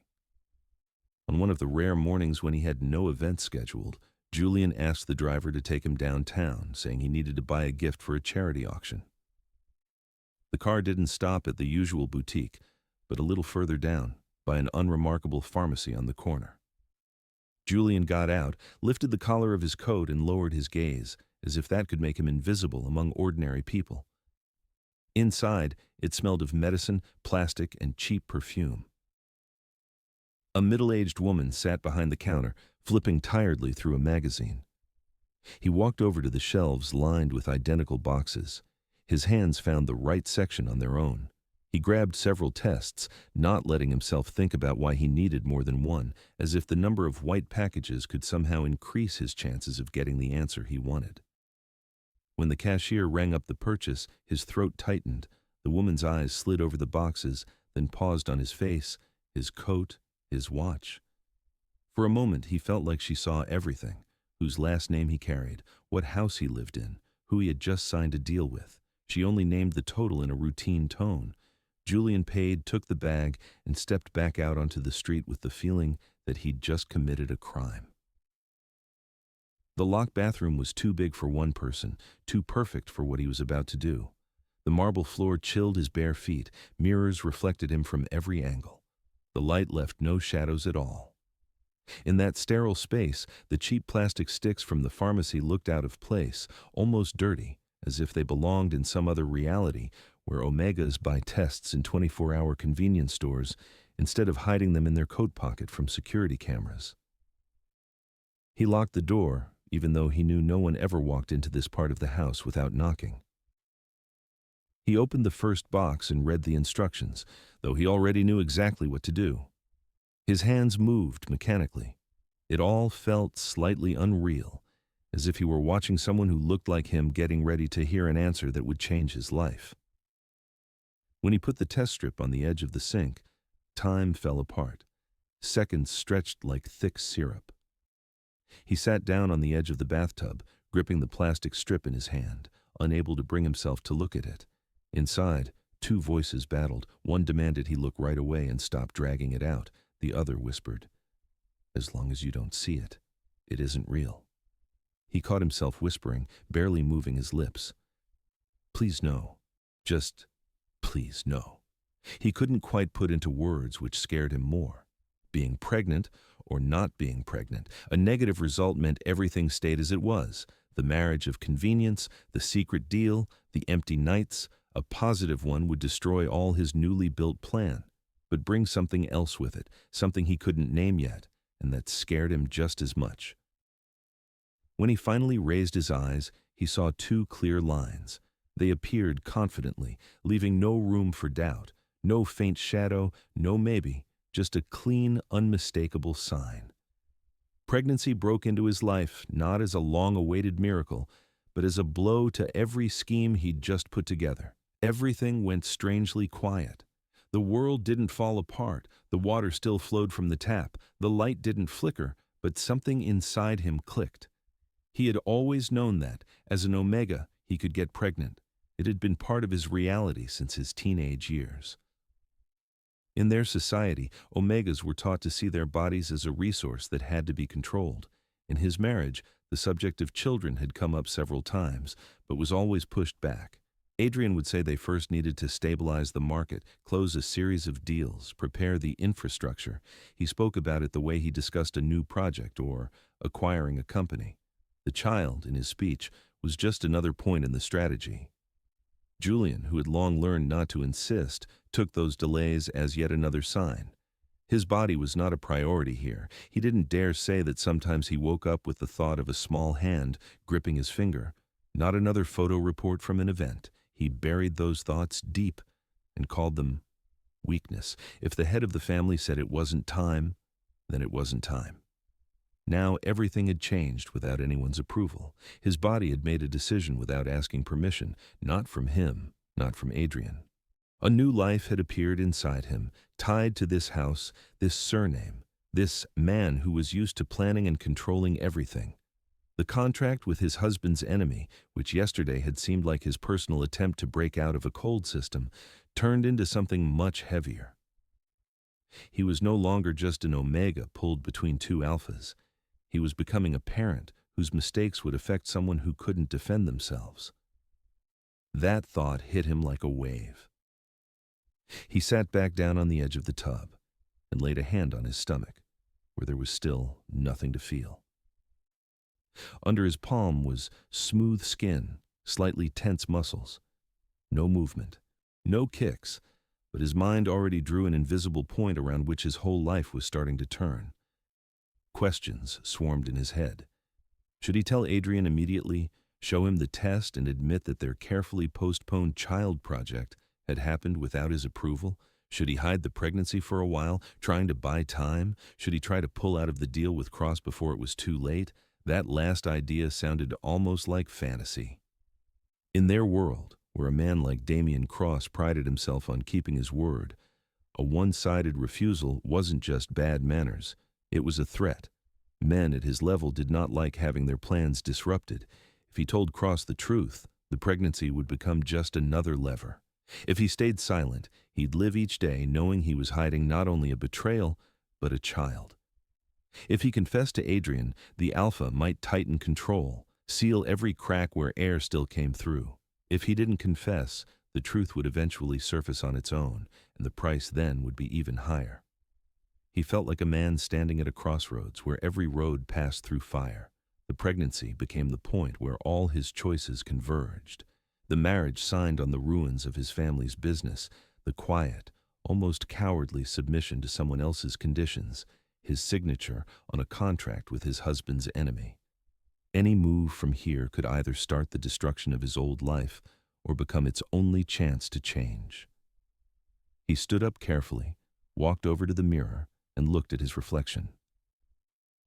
On one of the rare mornings when he had no event scheduled, Julian asked the driver to take him downtown, saying he needed to buy a gift for a charity auction. The car didn't stop at the usual boutique, but a little further down, by an unremarkable pharmacy on the corner. Julian got out, lifted the collar of his coat, and lowered his gaze, as if that could make him invisible among ordinary people. Inside, it smelled of medicine, plastic, and cheap perfume. A middle-aged woman sat behind the counter, flipping tiredly through a magazine. He walked over to the shelves lined with identical boxes. His hands found the right section on their own. He grabbed several tests, not letting himself think about why he needed more than one, as if the number of white packages could somehow increase his chances of getting the answer he wanted. When the cashier rang up the purchase, his throat tightened. The woman's eyes slid over the boxes, then paused on his face, his coat, his watch. For a moment, he felt like she saw everything: whose last name he carried, what house he lived in, who he had just signed a deal with. She only named the total in a routine tone. Julian paid, took the bag, and stepped back out onto the street with the feeling that he'd just committed a crime. The Locke bathroom was too big for one person, too perfect for what he was about to do. The marble floor chilled his bare feet. Mirrors reflected him from every angle. The light left no shadows at all. In that sterile space, the cheap plastic sticks from the pharmacy looked out of place, almost dirty, as if they belonged in some other reality where Omegas buy tests in 24-hour convenience stores instead of hiding them in their coat pocket from security cameras. He locked the door, even though he knew no one ever walked into this part of the house without knocking. He opened the first box and read the instructions, though he already knew exactly what to do. His hands moved mechanically. It all felt slightly unreal, as if he were watching someone who looked like him getting ready to hear an answer that would change his life. When he put the test strip on the edge of the sink, time fell apart. Seconds stretched like thick syrup. He sat down on the edge of the bathtub, gripping the plastic strip in his hand, unable to bring himself to look at it. Inside, two voices battled. One demanded he look right away and stop dragging it out. The other whispered, "As long as you don't see it, it isn't real." He caught himself whispering, barely moving his lips. "Please no. Just, please no." He couldn't quite put into words which scared him more: being pregnant or not being pregnant. A negative result meant everything stayed as it was. The marriage of convenience, the secret deal, the empty nights. A positive one would destroy all his newly built plan, but bring something else with it, something he couldn't name yet, and that scared him just as much. When he finally raised his eyes, he saw two clear lines. They appeared confidently, leaving no room for doubt, no faint shadow, no maybe, just a clean, unmistakable sign. Pregnancy broke into his life not as a long-awaited miracle, but as a blow to every scheme he'd just put together. Everything went strangely quiet. The world didn't fall apart, the water still flowed from the tap, the light didn't flicker, but something inside him clicked. He had always known that, as an Omega, he could get pregnant. It had been part of his reality since his teenage years. In their society, Omegas were taught to see their bodies as a resource that had to be controlled. In his marriage, the subject of children had come up several times, but was always pushed back. Adrian would say they first needed to stabilize the market, close a series of deals, prepare the infrastructure. He spoke about it the way he discussed a new project or acquiring a company. The child, in his speech, was just another point in the strategy. Julian, who had long learned not to insist, took those delays as yet another sign. His body was not a priority here. He didn't dare say that sometimes he woke up with the thought of a small hand gripping his finger. Not another photo report from an event. He buried those thoughts deep and called them weakness. If the head of the family said it wasn't time, then it wasn't time. Now everything had changed without anyone's approval. His body had made a decision without asking permission, not from him, not from Adrian. A new life had appeared inside him, tied to this house, this surname, this man who was used to planning and controlling everything. The contract with his husband's enemy, which yesterday had seemed like his personal attempt to break out of a cold system, turned into something much heavier. He was no longer just an Omega pulled between two alphas. He was becoming a parent whose mistakes would affect someone who couldn't defend themselves. That thought hit him like a wave. He sat back down on the edge of the tub and laid a hand on his stomach, where there was still nothing to feel. Under his palm was smooth skin, slightly tense muscles. No movement, no kicks, but his mind already drew an invisible point around which his whole life was starting to turn. Questions swarmed in his head. Should he tell Adrian immediately, show him the test, and admit that their carefully postponed child project had happened without his approval? Should he hide the pregnancy for a while, trying to buy time? Should he try to pull out of the deal with Cross before it was too late? That last idea sounded almost like fantasy. In their world, where a man like Damian Cross prided himself on keeping his word, a one-sided refusal wasn't just bad manners. It was a threat. Men at his level did not like having their plans disrupted. If he told Cross the truth, the pregnancy would become just another lever. If he stayed silent, he'd live each day knowing he was hiding not only a betrayal, but a child. If he confessed to Adrian, the alpha might tighten control, seal every crack where air still came through. If he didn't confess, the truth would eventually surface on its own, and the price then would be even higher. He felt like a man standing at a crossroads where every road passed through fire. The pregnancy became the point where all his choices converged. The marriage signed on the ruins of his family's business, the quiet, almost cowardly submission to someone else's conditions, his signature on a contract with his husband's enemy. Any move from here could either start the destruction of his old life or become its only chance to change. He stood up carefully, walked over to the mirror, and looked at his reflection.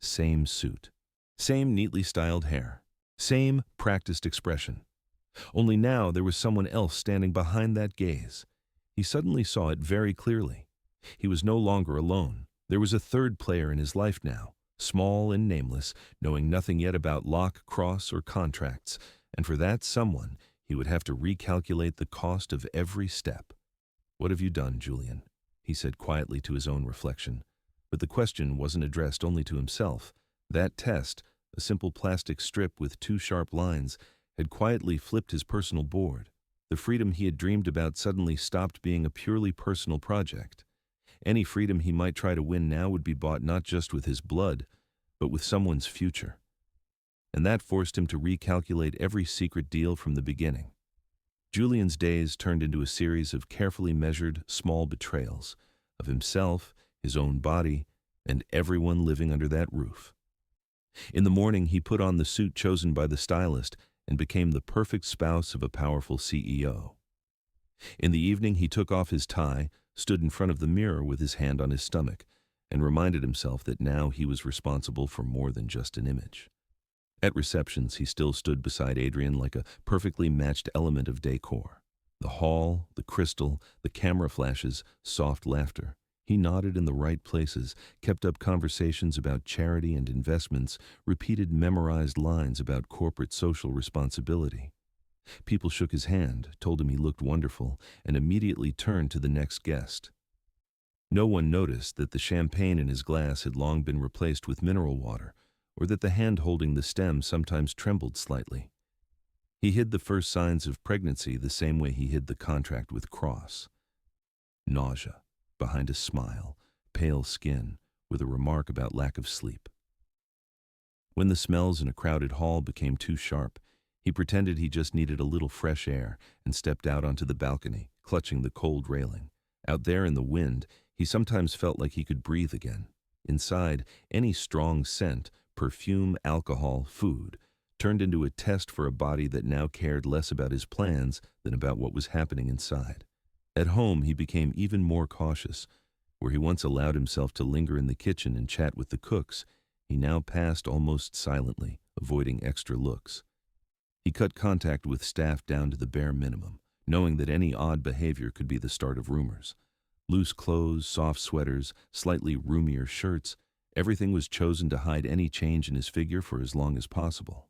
Same suit, same neatly styled hair, same practiced expression. Only now there was someone else standing behind that gaze. He suddenly saw it very clearly. He was no longer alone. There was a third player in his life now, small and nameless, knowing nothing yet about lock, cross, or contracts, and for that someone, he would have to recalculate the cost of every step. "What have you done, Julian?" he said quietly to his own reflection. But the question wasn't addressed only to himself. That test, a simple plastic strip with two sharp lines, had quietly flipped his personal board. The freedom he had dreamed about suddenly stopped being a purely personal project. Any freedom he might try to win now would be bought not just with his blood, but with someone's future. And that forced him to recalculate every secret deal from the beginning. Julian's days turned into a series of carefully measured, small betrayals of himself, his own body, and everyone living under that roof. In the morning, he put on the suit chosen by the stylist and became the perfect spouse of a powerful CEO. In the evening, he took off his tie, stood in front of the mirror with his hand on his stomach, and reminded himself that now he was responsible for more than just an image. At receptions, he still stood beside Adrian like a perfectly matched element of decor. The hall, the crystal, the camera flashes, soft laughter. He nodded in the right places, kept up conversations about charity and investments, repeated memorized lines about corporate social responsibility. People shook his hand, told him he looked wonderful, and immediately turned to the next guest. No one noticed that the champagne in his glass had long been replaced with mineral water, or that the hand holding the stem sometimes trembled slightly. He hid the first signs of pregnancy the same way he hid the contract with Cross. Nausea, behind a smile, pale skin, with a remark about lack of sleep. When the smells in a crowded hall became too sharp, he pretended he just needed a little fresh air and stepped out onto the balcony, clutching the cold railing. Out there in the wind, he sometimes felt like he could breathe again. Inside, any strong scent, perfume, alcohol, food, turned into a test for a body that now cared less about his plans than about what was happening inside. At home, he became even more cautious. Where he once allowed himself to linger in the kitchen and chat with the cooks, he now passed almost silently, avoiding extra looks. He cut contact with staff down to the bare minimum, knowing that any odd behavior could be the start of rumors. Loose clothes, soft sweaters, slightly roomier shirts, everything was chosen to hide any change in his figure for as long as possible.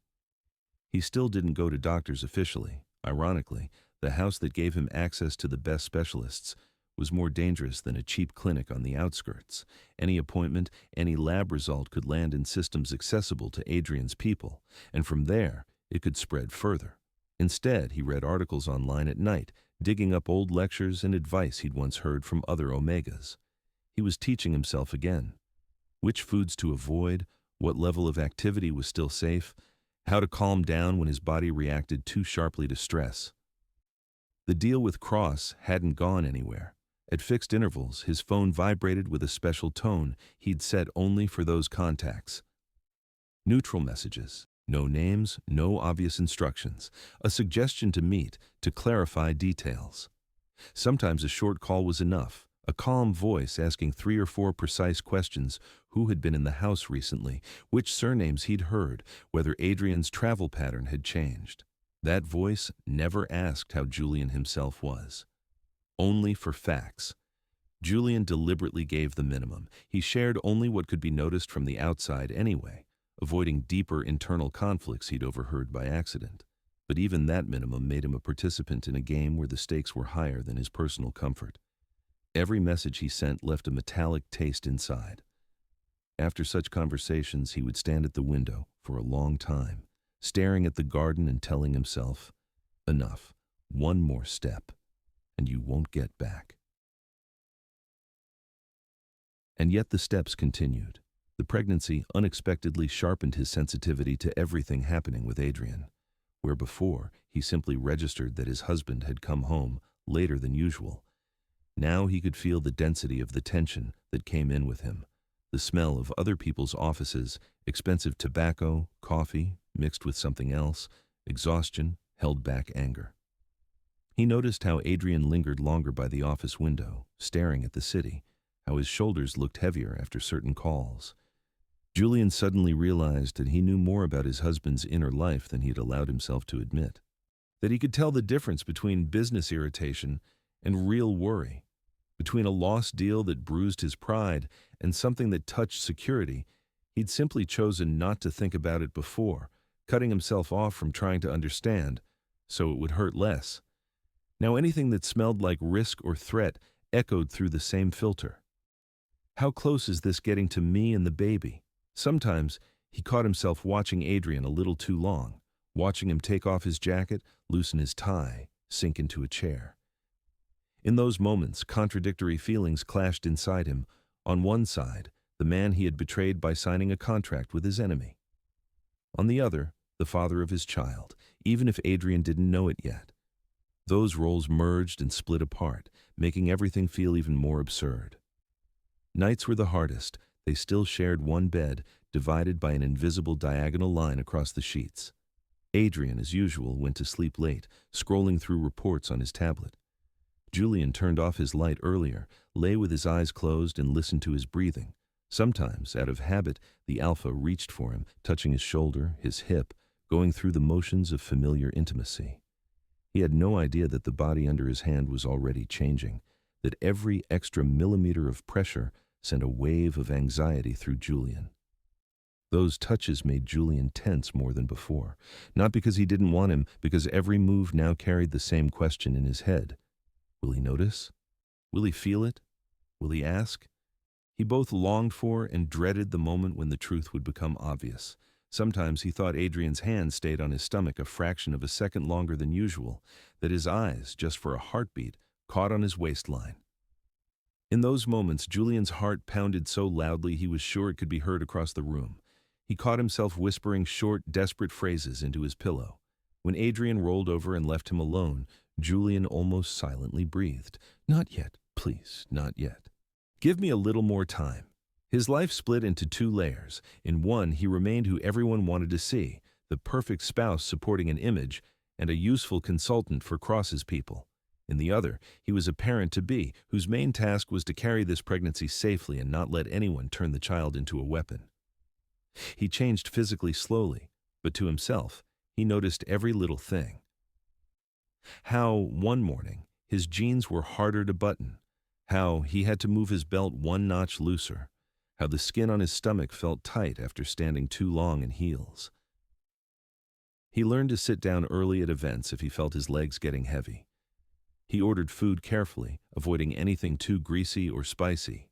He still didn't go to doctors officially. Ironically, the house that gave him access to the best specialists was more dangerous than a cheap clinic on the outskirts. Any appointment, any lab result could land in systems accessible to Adrian's people, and from there, it could spread further. Instead, he read articles online at night, digging up old lectures and advice he'd once heard from other Omegas. He was teaching himself again. Which foods to avoid, what level of activity was still safe, how to calm down when his body reacted too sharply to stress. The deal with Cross hadn't gone anywhere. At fixed intervals, his phone vibrated with a special tone he'd set only for those contacts. Neutral messages. No names, no obvious instructions. A suggestion to meet, to clarify details. Sometimes a short call was enough. A calm voice asking 3 or 4 precise questions: who had been in the house recently, which surnames he'd heard, whether Adrian's travel pattern had changed. That voice never asked how Julian himself was. Only for facts. Julian deliberately gave the minimum. He shared only what could be noticed from the outside anyway, avoiding deeper internal conflicts he'd overheard by accident. But even that minimum made him a participant in a game where the stakes were higher than his personal comfort. Every message he sent left a metallic taste inside. After such conversations, he would stand at the window for a long time, staring at the garden and telling himself, "Enough, one more step, and you won't get back." And yet the steps continued. The pregnancy unexpectedly sharpened his sensitivity to everything happening with Adrian, where before he simply registered that his husband had come home later than usual. Now he could feel the density of the tension that came in with him, the smell of other people's offices, expensive tobacco, coffee, mixed with something else, exhaustion, held back anger. He noticed how Adrian lingered longer by the office window, staring at the city, how his shoulders looked heavier after certain calls. Julian suddenly realized that he knew more about his husband's inner life than he had allowed himself to admit, that he could tell the difference between business irritation and real worry, between a lost deal that bruised his pride and something that touched security. He'd simply chosen not to think about it before, cutting himself off from trying to understand, so it would hurt less. Now anything that smelled like risk or threat echoed through the same filter. How close is this getting to me and the baby? Sometimes he caught himself watching Adrian a little too long, watching him take off his jacket, loosen his tie, sink into a chair. In those moments, contradictory feelings clashed inside him. On one side, the man he had betrayed by signing a contract with his enemy. On the other, the father of his child, even if Adrian didn't know it yet. Those roles merged and split apart, making everything feel even more absurd. Nights were the hardest. They still shared one bed, divided by an invisible diagonal line across the sheets. Adrian, as usual, went to sleep late, scrolling through reports on his tablet. Julian turned off his light earlier, lay with his eyes closed and listened to his breathing. Sometimes, out of habit, the Alpha reached for him, touching his shoulder, his hip, going through the motions of familiar intimacy. He had no idea that the body under his hand was already changing, that every extra millimeter of pressure sent a wave of anxiety through Julian. Those touches made Julian tense more than before, not because he didn't want him, because every move now carried the same question in his head. Will he notice? Will he feel it? Will he ask? He both longed for and dreaded the moment when the truth would become obvious. Sometimes he thought Adrian's hand stayed on his stomach a fraction of a second longer than usual, that his eyes, just for a heartbeat, caught on his waistline. In those moments, Julian's heart pounded so loudly he was sure it could be heard across the room. He caught himself whispering short, desperate phrases into his pillow. When Adrian rolled over and left him alone, Julian almost silently breathed. Not yet, please, not yet. Give me a little more time. His life split into two layers. In one, he remained who everyone wanted to see, the perfect spouse supporting an image, and a useful consultant for Cross's people. In the other, he was a parent-to-be, whose main task was to carry this pregnancy safely and not let anyone turn the child into a weapon. He changed physically slowly, but to himself, he noticed every little thing. How, one morning, his jeans were harder to button, how he had to move his belt one notch looser, how the skin on his stomach felt tight after standing too long in heels. He learned to sit down early at events if he felt his legs getting heavy. He ordered food carefully, avoiding anything too greasy or spicy.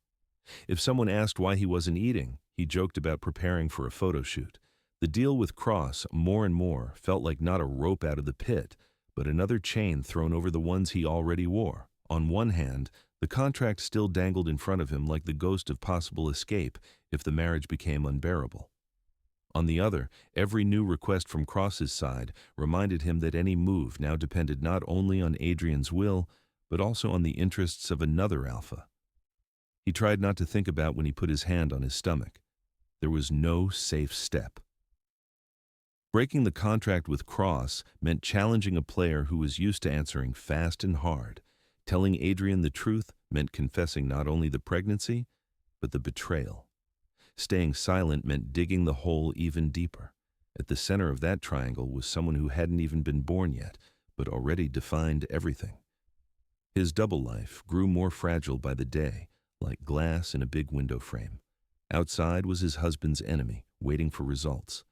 If someone asked why he wasn't eating, he joked about preparing for a photo shoot. The deal with Cross, more and more, felt like not a rope out of the pit, but another chain thrown over the ones he already wore. On one hand, the contract still dangled in front of him like the ghost of possible escape if the marriage became unbearable. On the other, every new request from Cross's side reminded him that any move now depended not only on Adrian's will, but also on the interests of another Alpha. He tried not to think about when he put his hand on his stomach. There was no safe step. Breaking the contract with Cross meant challenging a player who was used to answering fast and hard. Telling Adrian the truth meant confessing not only the pregnancy, but the betrayal. Staying silent meant digging the hole even deeper. At the center of that triangle was someone who hadn't even been born yet, but already defined everything. His double life grew more fragile by the day, like glass in a big window frame. Outside was his husband's enemy, waiting for results.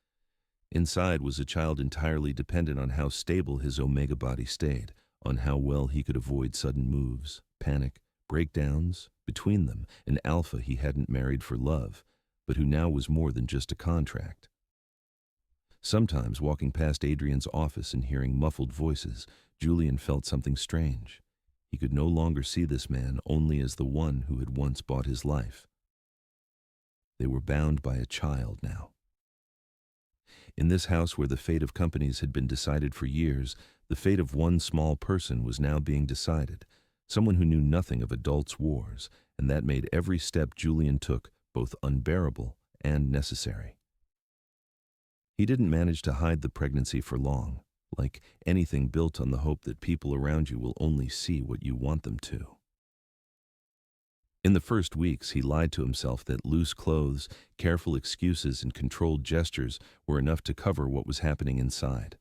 Inside was a child entirely dependent on how stable his Omega body stayed, on how well he could avoid sudden moves, panic, breakdowns. Between them, an Alpha he hadn't married for love, but who now was more than just a contract. Sometimes, walking past Adrian's office and hearing muffled voices, Julian felt something strange. He could no longer see this man only as the one who had once bought his life. They were bound by a child now. In this house where the fate of companies had been decided for years, the fate of one small person was now being decided, someone who knew nothing of adults' wars, and that made every step Julian took both unbearable and necessary. He didn't manage to hide the pregnancy for long, like anything built on the hope that people around you will only see what you want them to. In the first weeks, he lied to himself that loose clothes, careful excuses, and controlled gestures were enough to cover what was happening inside.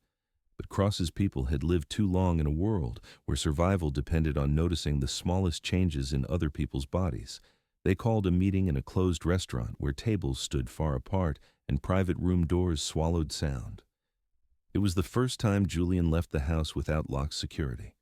But Cross's people had lived too long in a world where survival depended on noticing the smallest changes in other people's bodies. They called a meeting in a closed restaurant where tables stood far apart and private room doors swallowed sound. It was the first time Julian left the house without locked security.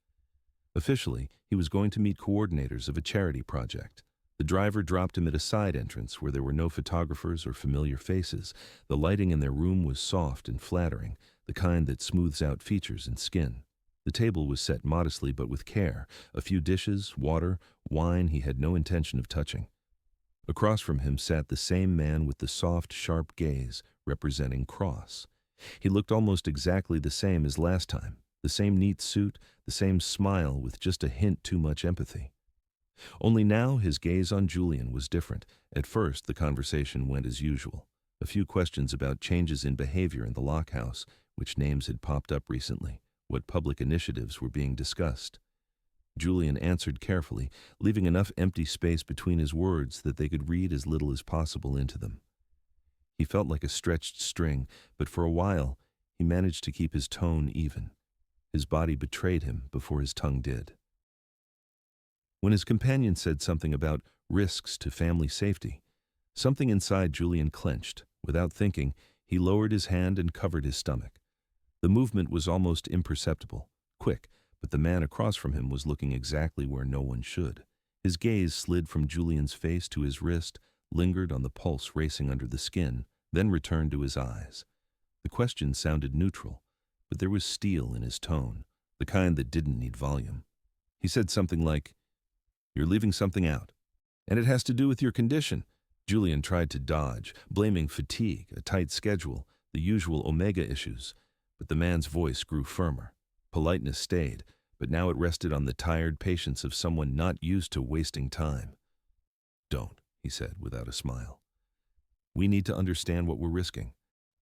Officially, he was going to meet coordinators of a charity project. The driver dropped him at a side entrance where there were no photographers or familiar faces. The lighting in their room was soft and flattering, the kind that smooths out features and skin. The table was set modestly but with care, a few dishes, water, wine he had no intention of touching. Across from him sat the same man with the soft, sharp gaze, representing Cross. He looked almost exactly the same as last time, the same neat suit, the same smile with just a hint too much empathy. Only now his gaze on Julian was different. At first, the conversation went as usual. A few questions about changes in behavior in the lockhouse, which names had popped up recently, what public initiatives were being discussed. Julian answered carefully, leaving enough empty space between his words that they could read as little as possible into them. He felt like a stretched string, but for a while he managed to keep his tone even. His body betrayed him before his tongue did. When his companion said something about risks to family safety, something inside Julian clenched. Without thinking, he lowered his hand and covered his stomach. The movement was almost imperceptible, quick, but the man across from him was looking exactly where no one should. His gaze slid from Julian's face to his wrist, lingered on the pulse racing under the skin, then returned to his eyes. The question sounded neutral, but there was steel in his tone, the kind that didn't need volume. He said something like, "You're leaving something out, and it has to do with your condition." Julian tried to dodge, blaming fatigue, a tight schedule, the usual Omega issues, but the man's voice grew firmer. Politeness stayed, but now it rested on the tired patience of someone not used to wasting time. "Don't," he said without a smile. "We need to understand what we're risking."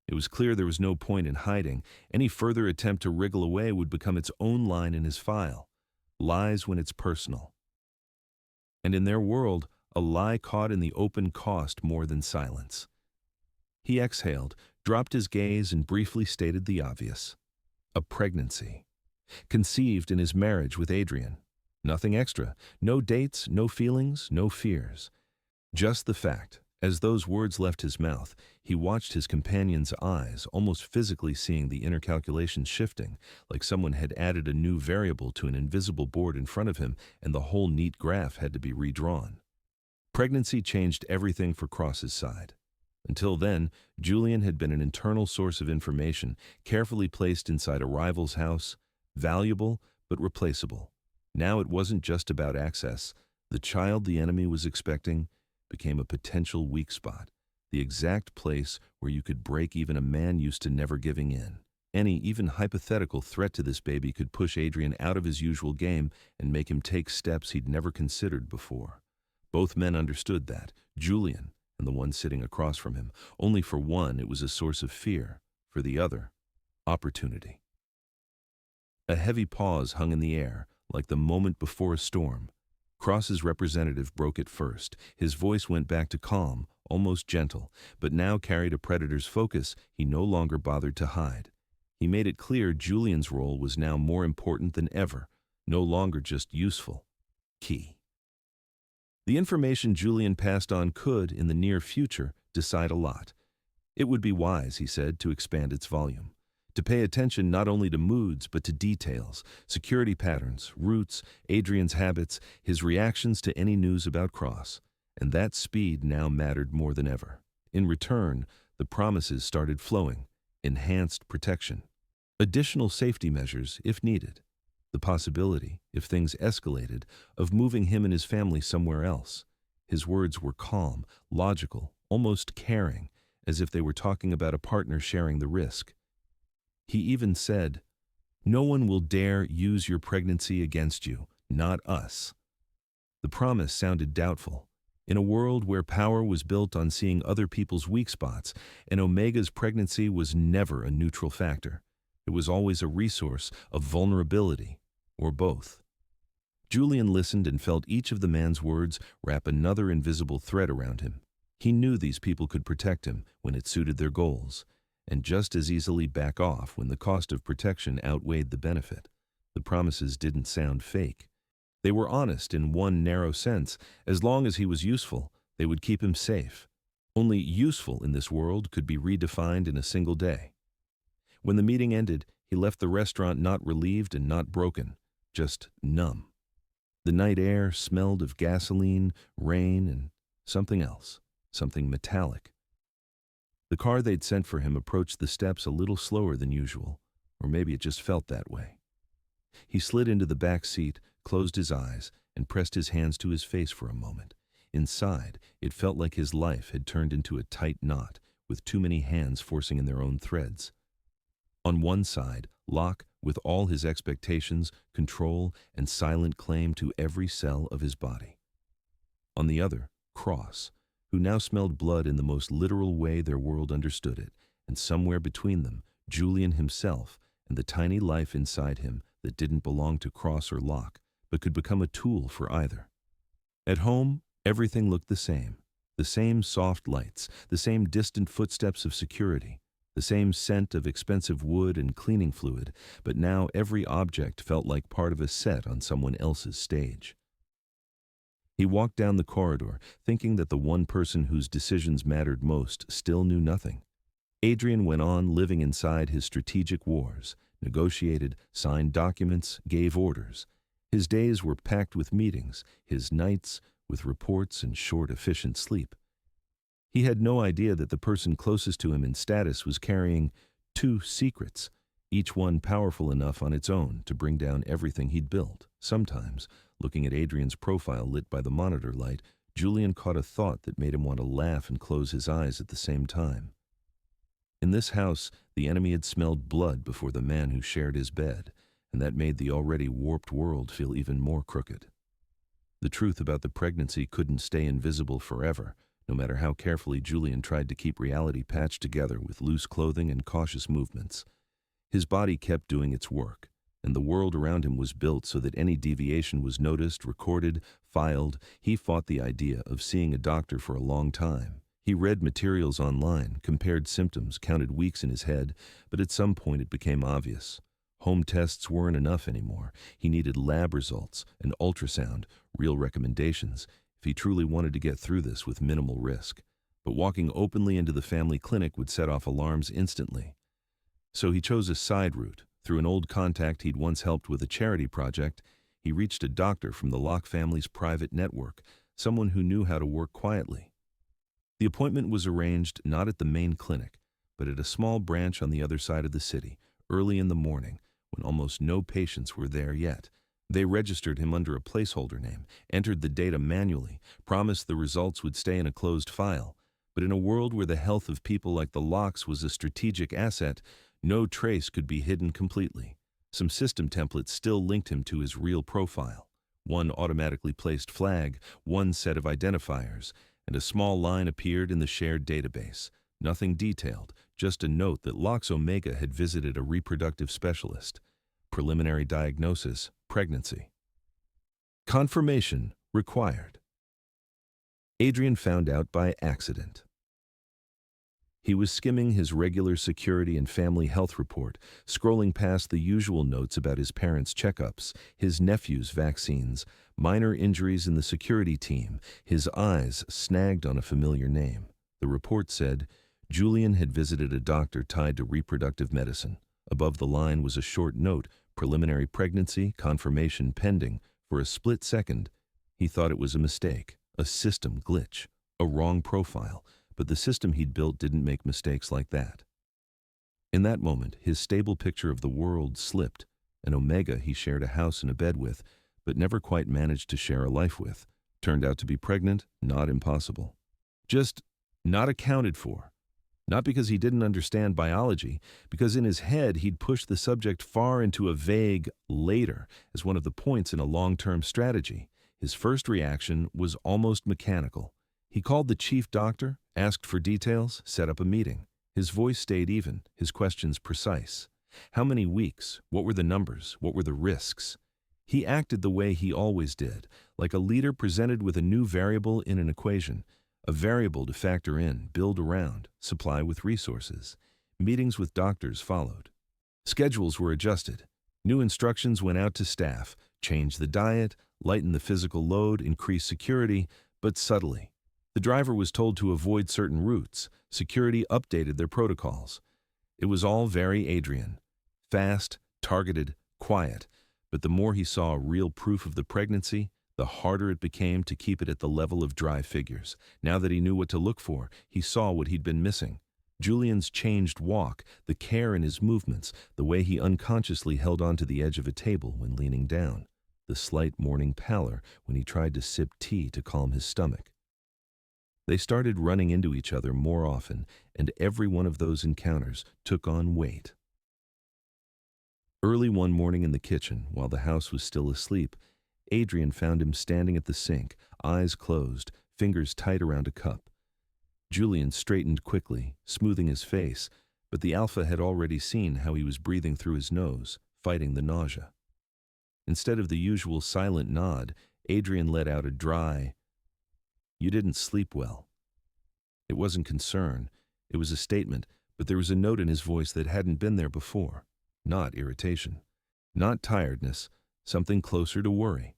It was clear there was no point in hiding. Any further attempt to wriggle away would become its own line in his file. Lies when it's personal. And in their world, a lie caught in the open cost more than silence. He exhaled, dropped his gaze, and briefly stated the obvious. A pregnancy. Conceived in his marriage with Adrian. Nothing extra. No dates, no feelings, no fears. Just the fact. As those words left his mouth, he watched his companion's eyes, almost physically seeing the inner calculations shifting, like someone had added a new variable to an invisible board in front of him, and the whole neat graph had to be redrawn. Pregnancy changed everything for Cross's side. Until then, Julian had been an internal source of information, carefully placed inside a rival's house, valuable but replaceable. Now it wasn't just about access. The child the enemy was expecting became a potential weak spot, the exact place where you could break even a man used to never giving in. Any, even hypothetical, threat to this baby could push Adrian out of his usual game and make him take steps he'd never considered before. Both men understood that, Julian and the one sitting across from him. Only for one it was a source of fear, for the other, opportunity. A heavy pause hung in the air, like the moment before a storm. Cross's representative broke it first. His voice went back to calm, almost gentle, but now carried a predator's focus he no longer bothered to hide. He made it clear Julian's role was now more important than ever, no longer just useful, key. The information Julian passed on could, in the near future, decide a lot. It would be wise, he said, to expand its volume. To pay attention not only to moods but to details, security patterns, routes, Adrian's habits, his reactions to any news about Cross. And that speed now mattered more than ever. In return, the promises started flowing. Enhanced protection. Additional safety measures, if needed. The possibility, if things escalated, of moving him and his family somewhere else. His words were calm, logical, almost caring, as if they were talking about a partner sharing the risk. He even said, "No one will dare use your pregnancy against you, not us." The promise sounded doubtful. In a world where power was built on seeing other people's weak spots, and Omega's pregnancy was never a neutral factor. It was always a resource of vulnerability, or both. Julian listened and felt each of the man's words wrap another invisible thread around him. He knew these people could protect him when it suited their goals, and just as easily back off when the cost of protection outweighed the benefit. The promises didn't sound fake. They were honest in one narrow sense. As long as he was useful, they would keep him safe. Only useful in this world could be redefined in a single day. When the meeting ended, he left the restaurant not relieved and not broken, just numb. The night air smelled of gasoline, rain, and something else, something metallic. The car they'd sent for him approached the steps a little slower than usual, or maybe it just felt that way. He slid into the back seat, closed his eyes, and pressed his hands to his face for a moment. Inside, it felt like his life had turned into a tight knot, with too many hands forcing in their own threads. On one side, Locke, with all his expectations, control, and silent claim to every cell of his body. On the other, Cross, who now smelled blood in the most literal way their world understood it, and somewhere between them, Julian himself and the tiny life inside him that didn't belong to Cross or Locke, but could become a tool for either. At home, everything looked the same soft lights, the same distant footsteps of security, the same scent of expensive wood and cleaning fluid, but now every object felt like part of a set on someone else's stage. He walked down the corridor, thinking that the one person whose decisions mattered most still knew nothing. Adrian went on living inside his strategic wars, negotiated, signed documents, gave orders. His days were packed with meetings, his nights with reports and short, efficient sleep. He had no idea that the person closest to him in status was carrying two secrets, each one powerful enough on its own to bring down everything he'd built. Sometimes, looking at Adrian's profile lit by the monitor light, Julian caught a thought that made him want to laugh and close his eyes at the same time. In this house, the enemy had smelled blood before the man who shared his bed, and that made the already warped world feel even more crooked. The truth about the pregnancy couldn't stay invisible forever, no matter how carefully Julian tried to keep reality patched together with loose clothing and cautious movements. His body kept doing its work, and the world around him was built so that any deviation was noticed, recorded, filed. He fought the idea of seeing a doctor for a long time. He read materials online, compared symptoms, counted weeks in his head, but at some point it became obvious. Home tests weren't enough anymore. He needed lab results, an ultrasound, real recommendations, if he truly wanted to get through this with minimal risk. But walking openly into the family clinic would set off alarms instantly. So he chose a side route. Through an old contact he'd once helped with a charity project, he reached a doctor from the Locke family's private network, someone who knew how to work quietly. The appointment was arranged not at the main clinic, but at a small branch on the other side of the city, early in the morning, when almost no patients were there yet. They registered him under a placeholder name, entered the data manually, promised the results would stay in a closed file. But in a world where the health of people like the Lockes was a strategic asset, no trace could be hidden completely. Some system templates still linked him to his real profile. One automatically placed flag, one set of identifiers, and a small line appeared in the shared database. Nothing detailed, just a note that Lox Omega had visited a reproductive specialist. Preliminary diagnosis, pregnancy. Confirmation required. Adrian found out by accident. He was skimming his regular security and family health report, scrolling past the usual notes about his parents' checkups, his nephew's vaccines, minor injuries in the security team. His eyes snagged on a familiar name. The report said, Julian had visited a doctor tied to reproductive medicine. Above the line was a short note, preliminary pregnancy, confirmation pending. For a split second, he thought it was a mistake, a system glitch, a wrong profile. But the system he'd built didn't make mistakes like that. In that moment, his stable picture of the world slipped. An Omega he shared a house and a bed with, but never quite managed to share a life with. Turned out to be pregnant, not impossible. Just not accounted for. Not because he didn't understand biology, because in his head he'd pushed the subject far into a vague later as one of the points in a long-term strategy. His first reaction was almost mechanical. He called the chief doctor, asked for details, set up a meeting. His voice stayed even, his questions precise. How many weeks? What were the numbers? What were the risks? He acted the way he always did, like a leader presented with a new variable in an equation, a variable to factor in, build around, supply with resources. Meetings with doctors followed. Schedules were adjusted. New instructions went out to staff, change the diet, lighten the physical load, increase security, but subtly. The driver was told to avoid certain routes. Security updated their protocols. It was all very Adrian. Fast, targeted, quiet. But the more he saw real proof of the pregnancy, the harder it became to keep it at the level of dry figures. Now that he knew what to look for, he saw what he'd been missing. Julian's changed walk, the care in his movements, the way he unconsciously held onto the edge of a table when leaning down, the slight morning pallor when he tried to sip tea to calm his stomach. They started running into each other more often, and every one of those encounters took on weight. Early one morning in the kitchen, while the house was still asleep, Adrian found him standing at the sink, eyes closed, fingers tight around a cup. Julian straightened quickly, smoothing his face, but the alpha had already seen how he was breathing through his nose, fighting the nausea. Instead of the usual silent nod, Adrian let out a dry, "You didn't sleep well." It wasn't concern, it was a statement, but there was a note in his voice that hadn't been there before. Not irritation, not tiredness, something closer to worry.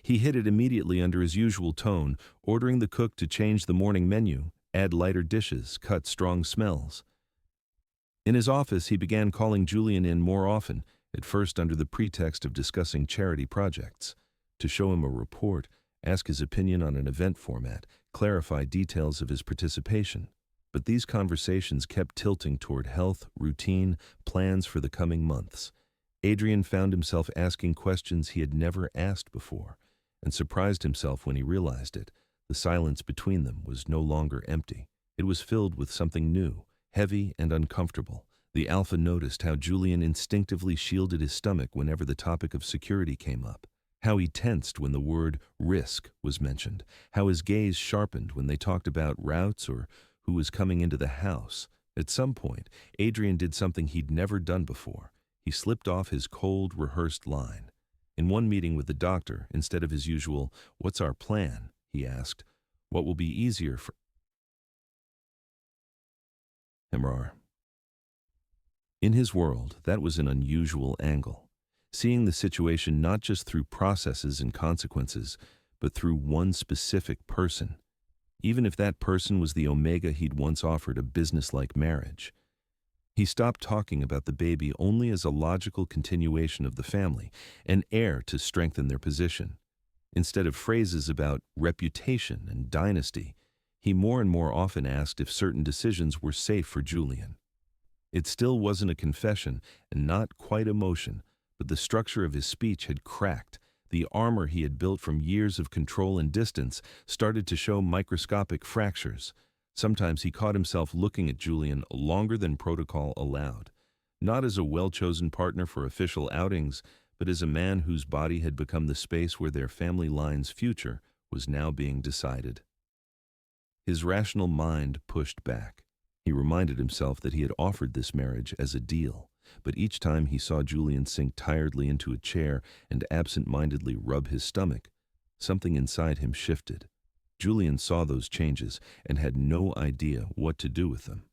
He hid it immediately under his usual tone, ordering the cook to change the morning menu, add lighter dishes, cut strong smells. In his office, he began calling Julian in more often, at first under the pretext of discussing charity projects, to show him a report, ask his opinion on an event format, clarify details of his participation. But these conversations kept tilting toward health, routine, plans for the coming months. Adrian found himself asking questions he had never asked before, and surprised himself when he realized it. The silence between them was no longer empty. It was filled with something new, heavy and uncomfortable. The alpha noticed how Julian instinctively shielded his stomach whenever the topic of security came up, how he tensed when the word risk was mentioned, how his gaze sharpened when they talked about routes or who was coming into the house. At some point, Adrian did something he'd never done before. He slipped off his cold, rehearsed line. In one meeting with the doctor, instead of his usual, "What's our plan?" he asked, "What will be easier for Hemrar?" In his world, that was an unusual angle, seeing the situation not just through processes and consequences, but through one specific person, even if that person was the Omega he'd once offered a business-like marriage. He stopped talking about the baby only as a logical continuation of the family, an heir to strengthen their position. Instead of phrases about reputation and dynasty, he more and more often asked if certain decisions were safe for Julian. It still wasn't a confession and not quite emotion, but the structure of his speech had cracked. The armor he had built from years of control and distance started to show microscopic fractures. Sometimes he caught himself looking at Julian longer than protocol allowed, not as a well-chosen partner for official outings, but as a man whose body had become the space where their family line's future was now being decided. His rational mind pushed back. He reminded himself that he had offered this marriage as a deal, but each time he saw Julian sink tiredly into a chair and absent-mindedly rub his stomach, something inside him shifted. Julian saw those changes and had no idea what to do with them.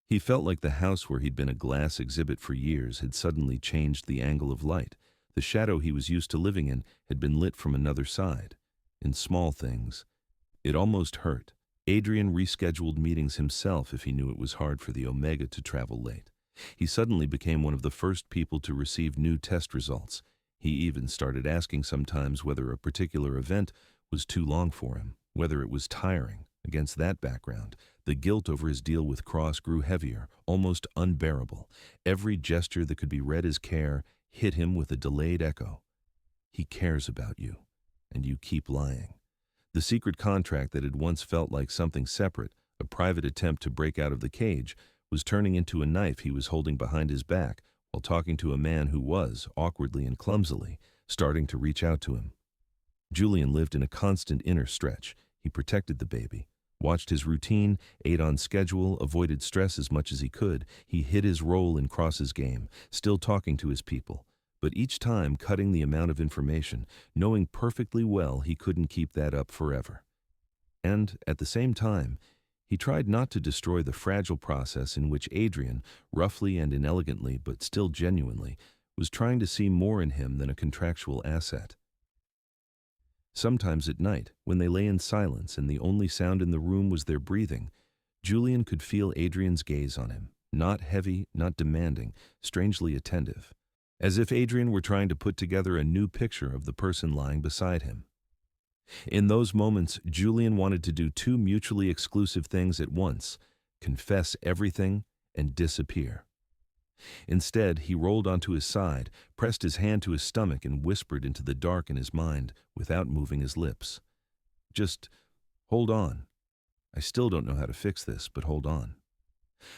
He felt like the house where he'd been a glass exhibit for years had suddenly changed the angle of light. The shadow he was used to living in had been lit from another side. In small things, it almost hurt. Adrian rescheduled meetings himself if he knew it was hard for the Omega to travel late. He suddenly became one of the first people to receive new test results. He even started asking sometimes whether a particular event was too long for him, whether it was tiring. Against that background, the guilt over his deal with Cross grew heavier, almost unbearable. Every gesture that could be read as care hit him with a delayed echo. He cares about you, and you keep lying. The secret contract that had once felt like something separate, a private attempt to break out of the cage, was turning into a knife he was holding behind his back while talking to a man who was, awkwardly and clumsily, starting to reach out to him. Julian lived in a constant inner stretch. He protected the baby, watched his routine, ate on schedule, avoided stress as much as he could. He hid his role in Cross's game, still talking to his people, but each time cutting the amount of information, knowing perfectly well he couldn't keep that up forever. And, at the same time, he tried not to destroy the fragile process in which Adrian, roughly and inelegantly but still genuinely, was trying to see more in him than a contractual asset. Sometimes at night, when they lay in silence and the only sound in the room was their breathing, Julian could feel Adrian's gaze on him, not heavy, not demanding, strangely attentive, as if Adrian were trying to put together a new picture of the person lying beside him. In those moments, Julian wanted to do two mutually exclusive things at once: confess everything, and disappear. Instead, he rolled onto his side, pressed his hand to his stomach, and whispered into the dark in his mind without moving his lips. Just hold on. I still don't know how to fix this, but hold on.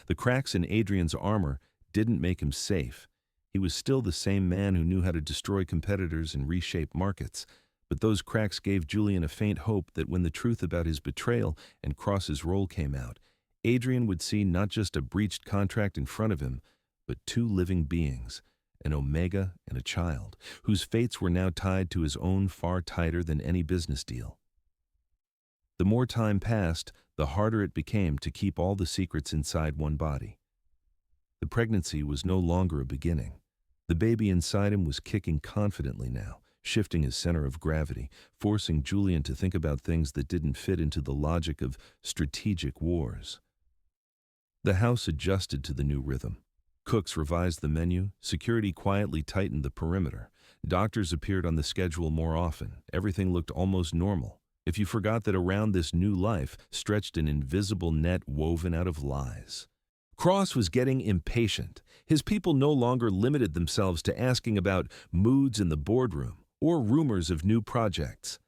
The cracks in Adrian's armor didn't make him safe. He was still the same man who knew how to destroy competitors and reshape markets. But those cracks gave Julian a faint hope that when the truth about his betrayal and Cross's role came out, Adrian would see not just a breached contract in front of him, but two living beings, an Omega and a child, whose fates were now tied to his own far tighter than any business deal. The more time passed, the harder it became to keep all the secrets inside one body. The pregnancy was no longer a beginning. The baby inside him was kicking confidently now, shifting his center of gravity, forcing Julian to think about things that didn't fit into the logic of strategic wars. The house adjusted to the new rhythm. Cooks revised the menu, security quietly tightened the perimeter. Doctors appeared on the schedule more often. Everything looked almost normal, if you forgot that around this new life stretched an invisible net woven out of lies. Cross was getting impatient. His people no longer limited themselves to asking about moods in the boardroom or rumors of new projects.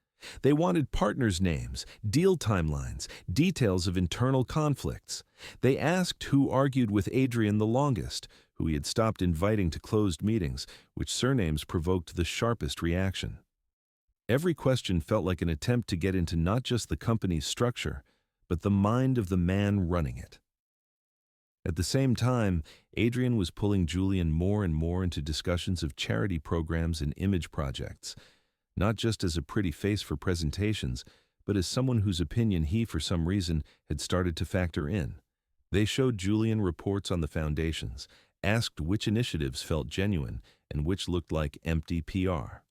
They wanted partners' names, deal timelines, details of internal conflicts. They asked who argued with Adrian the longest, who he had stopped inviting to closed meetings, which surnames provoked the sharpest reaction. Every question felt like an attempt to get into not just the company's structure, but the mind of the man running it. At the same time, Adrian was pulling Julian more and more into discussions of charity programs and image projects, not just as a pretty face for presentations, but as someone whose opinion he, for some reason, had started to factor in. They showed Julian reports on the foundations, asked which initiatives felt genuine and which looked like empty PR.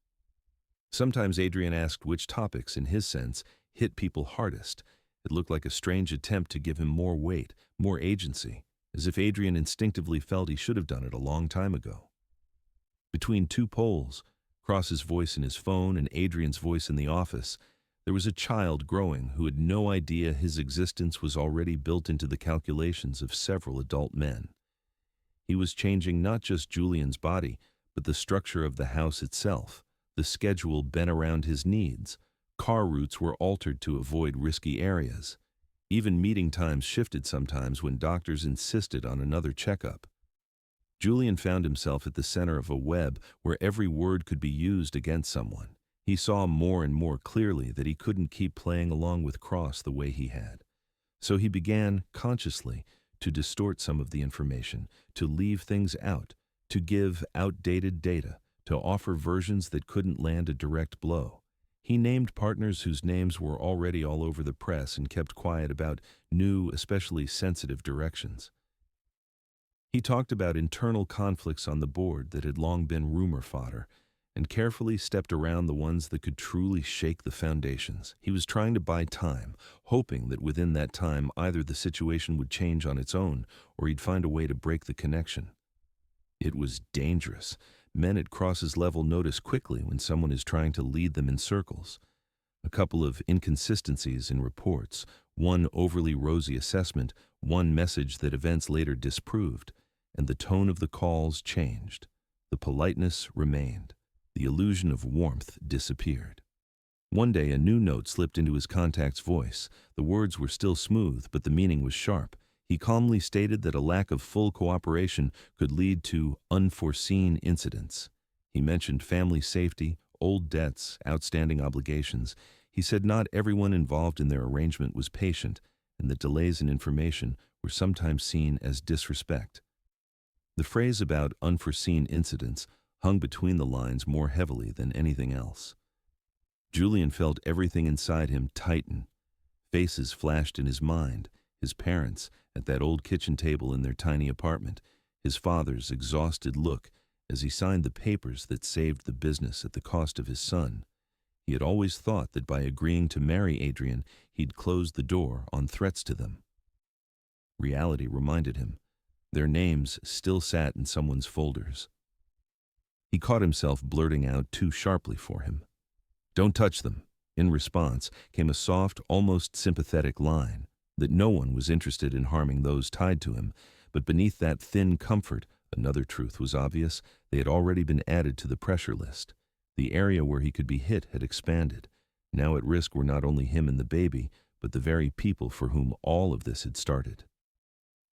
Sometimes Adrian asked which topics, in his sense, hit people hardest. It looked like a strange attempt to give him more weight, more agency, as if Adrian instinctively felt he should have done it a long time ago. Between two poles, Cross's voice in his phone and Adrian's voice in the office, there was a child growing who had no idea his existence was already built into the calculations of several adult men. He was changing not just Julian's body, but the structure of the house itself. The schedule bent around his needs. Car routes were altered to avoid risky areas. Even meeting times shifted sometimes when doctors insisted on another checkup. Julian found himself at the center of a web where every word could be used against someone. He saw more and more clearly that he couldn't keep playing along with Cross the way he had. So he began, consciously, to distort some of the information, to leave things out, to give outdated data, to offer versions that couldn't land a direct blow. He named partners whose names were already all over the press and kept quiet about new, especially sensitive directions. He talked about internal conflicts on the board that had long been rumor fodder, and carefully stepped around the ones that could truly shake the foundations. He was trying to buy time, hoping that within that time either the situation would change on its own or he'd find a way to break the connection. It was dangerous. Men at Cross's level notice quickly when someone is trying to lead them in circles. A couple of inconsistencies in reports, one overly rosy assessment, one message that events later disproved, and the tone of the calls changed. The politeness remained. The illusion of warmth disappeared. One day a new note slipped into his contact's voice. The words were still smooth, but the meaning was sharp. He calmly stated that a lack of full cooperation could lead to unforeseen incidents. He mentioned family safety, old debts, outstanding obligations. He said not everyone involved in their arrangement was patient, and that delays in information were sometimes seen as disrespect. The phrase about unforeseen incidents hung between the lines more heavily than anything else. Julian felt everything inside him tighten. Faces flashed in his mind, his parents at that old kitchen table in their tiny apartment, his father's exhausted look as he signed the papers that saved the business at the cost of his son. He had always thought that by agreeing to marry Adrian, he'd closed the door on threats to them. Reality reminded him. Their names still sat in someone's folders. He caught himself blurting out too sharply for him. "Don't touch them." In response came a soft, almost sympathetic line. that no one was interested in harming those tied to him, but beneath that thin comfort, another truth was obvious: they had already been added to the pressure list. The area where he could be hit had expanded. Now at risk were not only him and the baby, but the very people for whom all of this had started.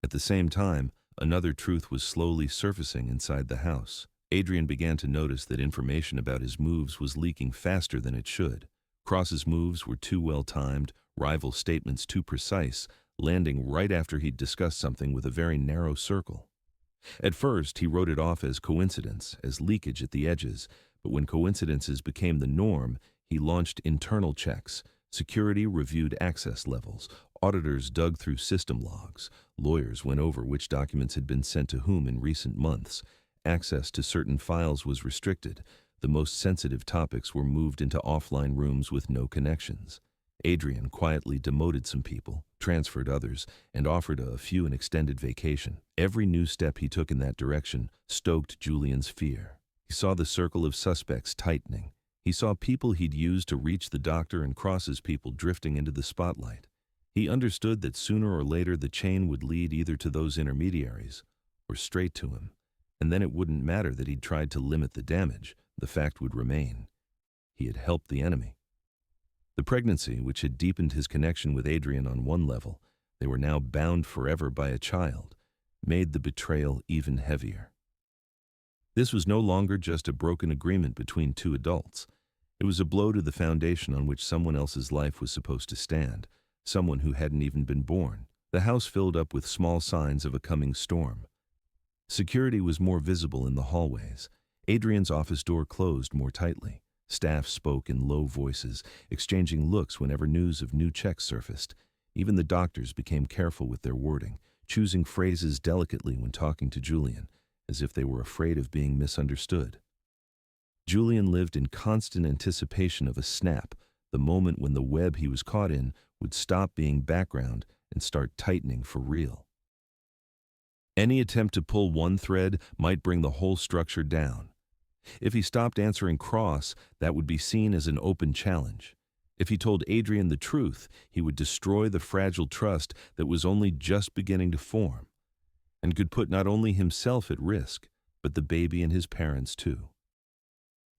At the same time, another truth was slowly surfacing inside the house. Adrian began to notice that information about his moves was leaking faster than it should. Cross's moves were too well timed, rival statements too precise, landing right after he'd discussed something with a very narrow circle. At first, he wrote it off as coincidence, as leakage at the edges, but when coincidences became the norm, he launched internal checks. Security reviewed access levels. Auditors dug through system logs. Lawyers went over which documents had been sent to whom in recent months. Access to certain files was restricted. The most sensitive topics were moved into offline rooms with no connections. Adrian quietly demoted some people, transferred others, and offered a few an extended vacation. Every new step he took in that direction stoked Julian's fear. He saw the circle of suspects tightening. He saw people he'd used to reach the doctor and Cross's people drifting into the spotlight. He understood that sooner or later the chain would lead either to those intermediaries or straight to him. And then it wouldn't matter that he'd tried to limit the damage. The fact would remain: he had helped the enemy. The pregnancy, which had deepened his connection with Adrian on one level, they were now bound forever by a child, made the betrayal even heavier. This was no longer just a broken agreement between two adults. It was a blow to the foundation on which someone else's life was supposed to stand, someone who hadn't even been born. The house filled up with small signs of a coming storm. Security was more visible in the hallways. Adrian's office door closed more tightly. Staff spoke in low voices, exchanging looks whenever news of new checks surfaced. Even the doctors became careful with their wording, choosing phrases delicately when talking to Julian, as if they were afraid of being misunderstood. Julian lived in constant anticipation of a snap, the moment when the web he was caught in would stop being background and start tightening for real. Any attempt to pull one thread might bring the whole structure down. If he stopped answering Cross, that would be seen as an open challenge. If he told Adrian the truth, he would destroy the fragile trust that was only just beginning to form, and could put not only himself at risk, but the baby and his parents too.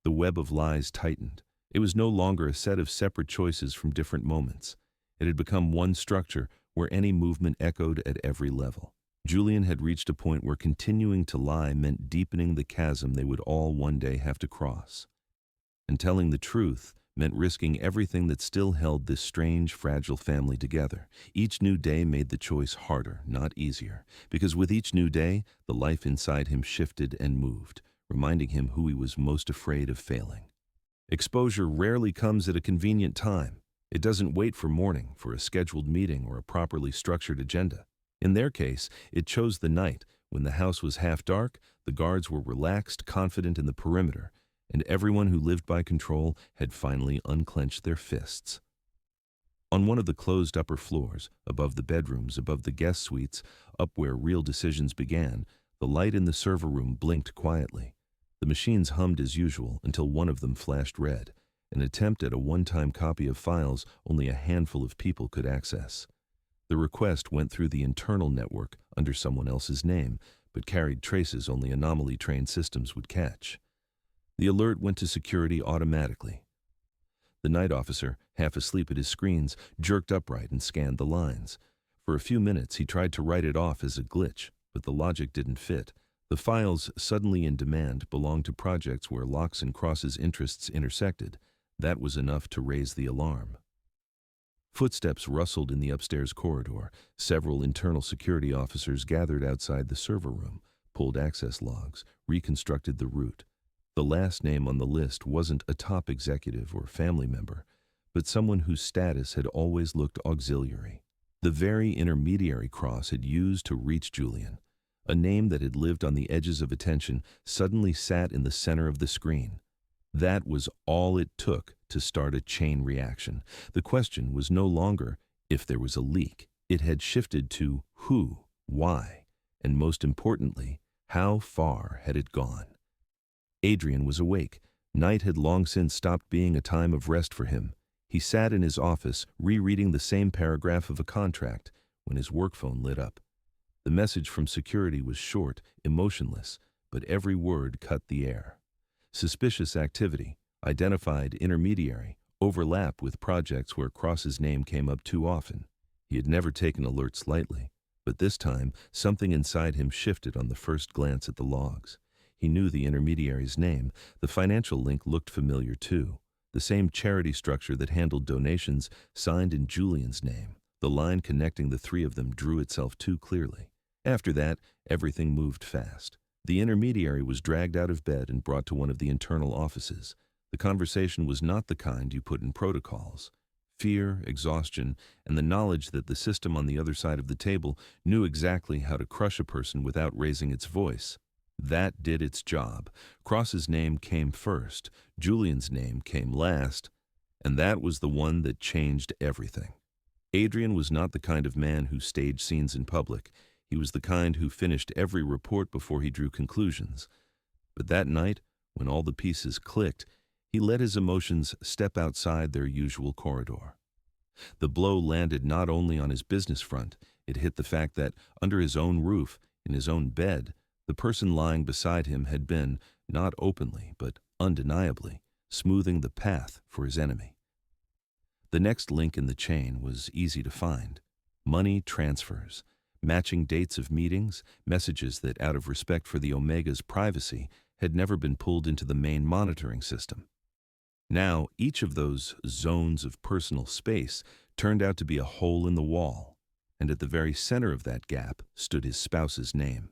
The web of lies tightened. It was no longer a set of separate choices from different moments. It had become one structure where any movement echoed at every level. Julian had reached a point where continuing to lie meant deepening the chasm they would all one day have to cross. And telling the truth meant risking everything that still held this strange, fragile family together. Each new day made the choice harder, not easier, because with each new day, the life inside him shifted and moved, reminding him who he was most afraid of failing. Exposure rarely comes at a convenient time. It doesn't wait for morning, for a scheduled meeting or a properly structured agenda. In their case, it chose the night, when the house was half dark, the guards were relaxed, confident in the perimeter, and everyone who lived by control had finally unclenched their fists. On one of the closed upper floors, above the bedrooms, above the guest suites, up where real decisions began, the light in the server room blinked quietly. The machines hummed as usual until one of them flashed red, an attempt at a one-time copy of files only a handful of people could access. The request went through the internal network under someone else's name, but carried traces only anomaly-trained systems would catch. The alert went to security automatically. The night officer, half asleep at his screens, jerked upright and scanned the lines. For a few minutes he tried to write it off as a glitch, but the logic didn't fit. The files suddenly in demand belonged to projects where Locke's and Cross's interests intersected. That was enough to raise the alarm. Footsteps rustled in the upstairs corridor. Several internal security officers gathered outside the server room, pulled access logs, reconstructed the route. The last name on the list wasn't a top executive or family member, but someone whose status had always looked auxiliary. The very intermediary Cross had used to reach Julian. A name that had lived on the edges of attention suddenly sat in the center of the screen. That was all it took to start a chain reaction. The question was no longer if there was a leak. It had shifted to who, why, and most importantly, how far had it gone? Adrian was awake. Night had long since stopped being a time of rest for him. He sat in his office, rereading the same paragraph of a contract, when his work phone lit up. The message from security was short, emotionless, but every word cut the air. Suspicious activity, identified intermediary, overlap with projects where Cross's name came up too often. He had never taken alerts lightly, but this time something inside him shifted on the first glance at the logs. He knew the intermediary's name. The financial link looked familiar too. The same charity structure that handled donations signed in Julian's name. The line connecting the three of them drew itself too clearly. After that, everything moved fast. The intermediary was dragged out of bed and brought to one of the internal offices. The conversation was not the kind you put in protocols. Fear, exhaustion, and the knowledge that the system on the other side of the table knew exactly how to crush a person without raising its voice. That did its job. Cross's name came first, Julian's name came last, and that was the one that changed everything. Adrian was not the kind of man who staged scenes in public. He was the kind who finished every report before he drew conclusions. But that night, when all the pieces clicked, he let his emotions step outside their usual corridor. The blow landed not only on his business front, it hit the fact that, under his own roof, in his own bed, the person lying beside him had been, not openly, but undeniably, smoothing the path for his enemy. The next link in the chain was easy to find. Money transfers, matching dates of meetings, messages that, out of respect for the Omega's privacy, had never been pulled into the main monitoring system. Now, each of those zones of personal space turned out to be a hole in the wall, and at the very center of that gap stood his spouse's name.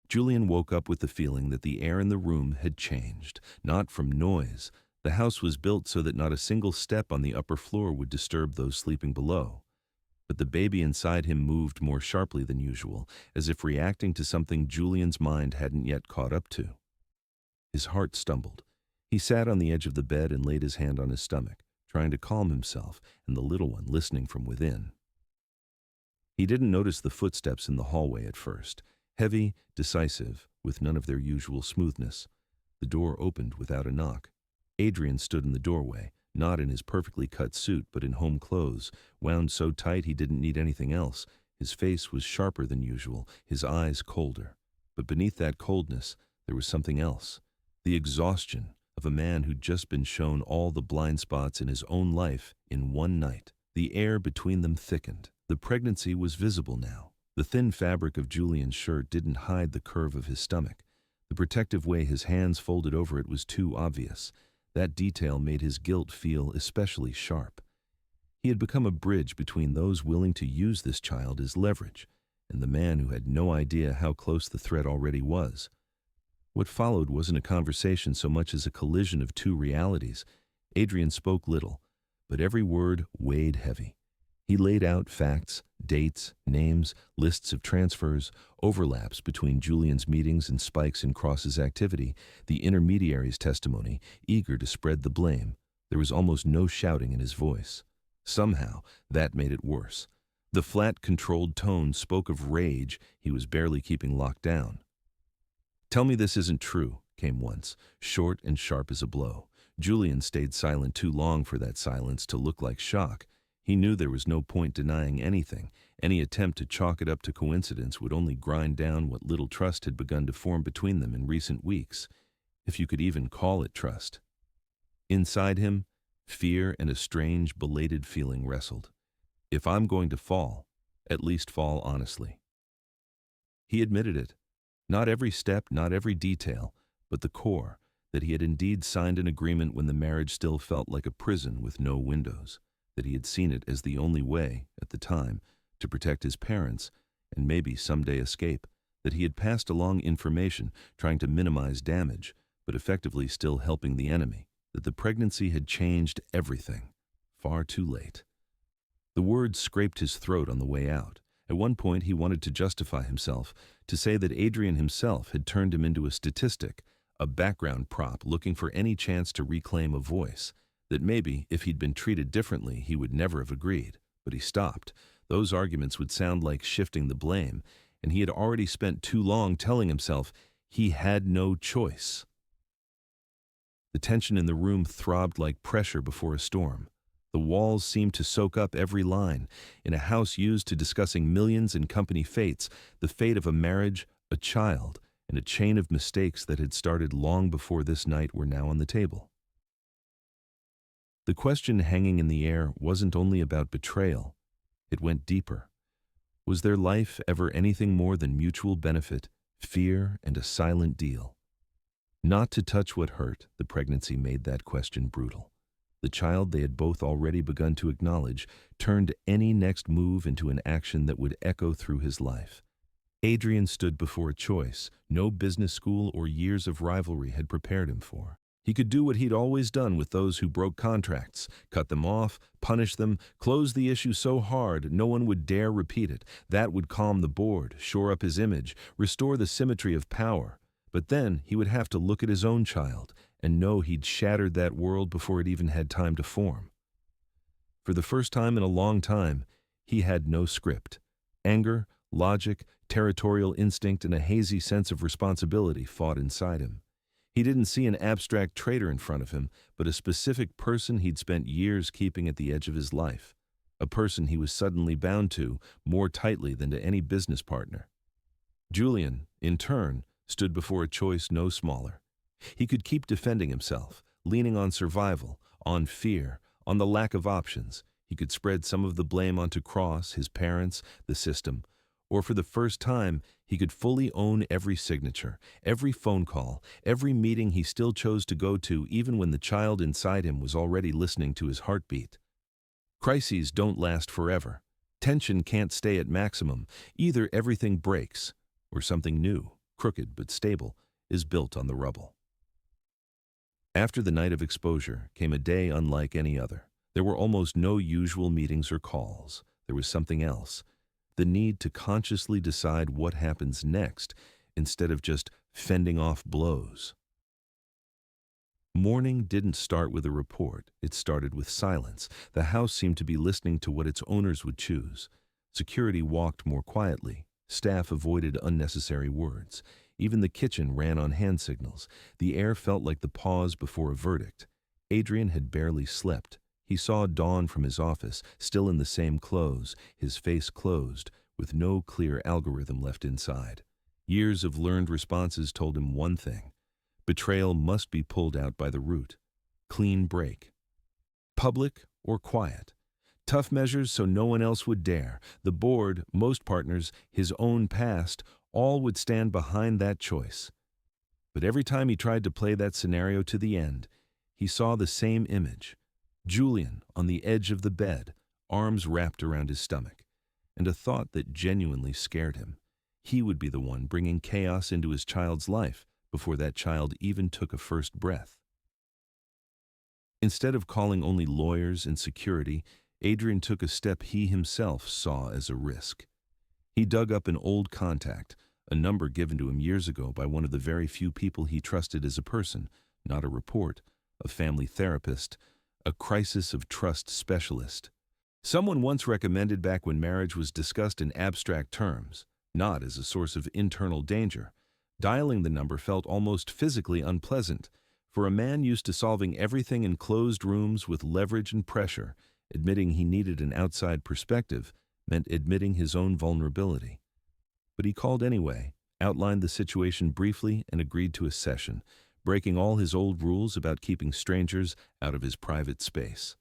Julian woke up with the feeling that the air in the room had changed, not from noise. The house was built so that not a single step on the upper floor would disturb those sleeping below. But the baby inside him moved more sharply than usual, as if reacting to something Julian's mind hadn't yet caught up to. His heart stumbled. He sat on the edge of the bed and laid his hand on his stomach, trying to calm himself and the little one listening from within. He didn't notice the footsteps in the hallway at first. Heavy, decisive, with none of their usual smoothness. The door opened without a knock. Adrian stood in the doorway, not in his perfectly cut suit but in home clothes, wound so tight he didn't need anything else. His face was sharper than usual, his eyes colder. But beneath that coldness, there was something else. The exhaustion of a man who'd just been shown all the blind spots in his own life in one night. The air between them thickened. The pregnancy was visible now. The thin fabric of Julian's shirt didn't hide the curve of his stomach. The protective way his hands folded over it was too obvious. That detail made his guilt feel especially sharp. He had become a bridge between those willing to use this child as leverage and the man who had no idea how close the threat already was. What followed wasn't a conversation so much as a collision of two realities. Adrian spoke little, but every word weighed heavy. He laid out facts, dates, names, lists of transfers, overlaps between Julian's meetings and spikes in Cross's activity, the intermediary's testimony, eager to spread the blame. There was almost no shouting in his voice. Somehow, that made it worse. The flat, controlled tone spoke of rage he was barely keeping locked down. "Tell me this isn't true," came once, short and sharp as a blow. Julian stayed silent too long for that silence to look like shock. He knew there was no point denying anything. Any attempt to chalk it up to coincidence would only grind down what little trust had begun to form between them in recent weeks, if you could even call it trust. Inside him, fear and a strange, belated feeling wrestled. If I'm going to fall, at least fall honestly. He admitted it. Not every step, not every detail, but the core, that he had indeed signed an agreement when the marriage still felt like a prison with no windows, that he had seen it as the only way, at the time, to protect his parents and maybe someday escape, that he had passed along information trying to minimize damage, but effectively still helping the enemy, that the pregnancy had changed everything, far too late. The words scraped his throat on the way out. At one point he wanted to justify himself, to say that Adrian himself had turned him into a statistic, a background prop looking for any chance to reclaim a voice, that maybe, if he'd been treated differently, he would never have agreed. But he stopped. Those arguments would sound like shifting the blame, and he had already spent too long telling himself he had no choice. The tension in the room throbbed like pressure before a storm. The walls seemed to soak up every line. In a house used to discussing millions and company fates, the fate of a marriage, a child, and a chain of mistakes that had started long before this night were now on the table. The question hanging in the air wasn't only about betrayal. It went deeper. Was their life ever anything more than mutual benefit, fear, and a silent deal? Not to touch what hurt, the pregnancy made that question brutal. The child they had both already begun to acknowledge turned any next move into an action that would echo through his life. Adrian stood before a choice no business school or years of rivalry had prepared him for. He could do what he'd always done with those who broke contracts, cut them off, punish them, close the issue so hard no one would dare repeat it. That would calm the board, shore up his image, restore the symmetry of power. But then he would have to look at his own child and know he'd shattered that world before it even had time to form. For the first time in a long time, he had no script. Anger, logic, territorial instinct, and a hazy sense of responsibility fought inside him. He didn't see an abstract traitor in front of him, but a specific person he'd spent years keeping at the edge of his life. A person he was suddenly bound to more tightly than to any business partner. Julian, in turn, stood before a choice no smaller. He could keep defending himself, leaning on survival, on fear, on the lack of options. He could spread some of the blame onto Cross, his parents, the system. Or for the first time, he could fully own every signature, every phone call, every meeting he still chose to go to even when the child inside him was already listening to his heartbeat. Crises don't last forever. Tension can't stay at maximum. Either everything breaks, or something new, crooked but stable, is built on the rubble. After the night of exposure came a day unlike any other. There were almost no usual meetings or calls. There was something else. The need to consciously decide what happens next instead of just fending off blows. Morning didn't start with a report. It started with silence. The house seemed to be listening to what its owners would choose. Security walked more quietly. Staff avoided unnecessary words. Even the kitchen ran on hand signals. The air felt like the pause before a verdict. Adrian had barely slept. He saw Dawn from his office, still in the same clothes, his face closed, with no clear algorithm left inside. Years of learned responses told him one thing. Betrayal must be pulled out by the root. Clean break. Public or quiet. Tough measures so no one else would dare. The board, most partners, his own past, all would stand behind that choice. But every time he tried to play that scenario to the end, he saw the same image. Julian on the edge of the bed, arms wrapped around his stomach, and a thought that genuinely scared him. He would be the one bringing chaos into his child's life before that child even took a first breath. Instead of calling only lawyers and security, Adrian took a step he himself saw as a risk. He dug up an old contact, a number given to him years ago by one of the very few people he trusted as a person, not a report, a family therapist, a crisis of trust specialist. Someone once recommended back when marriage was discussed in abstract terms, not as a source of internal danger. Dialing the number felt almost physically unpleasant. For a man used to solving everything in closed rooms with leverage and pressure, admitting he needed an outside perspective meant admitting his own vulnerability. But he called anyway, outlined the situation briefly, and agreed to a session, breaking all his old rules about keeping strangers out of his private space.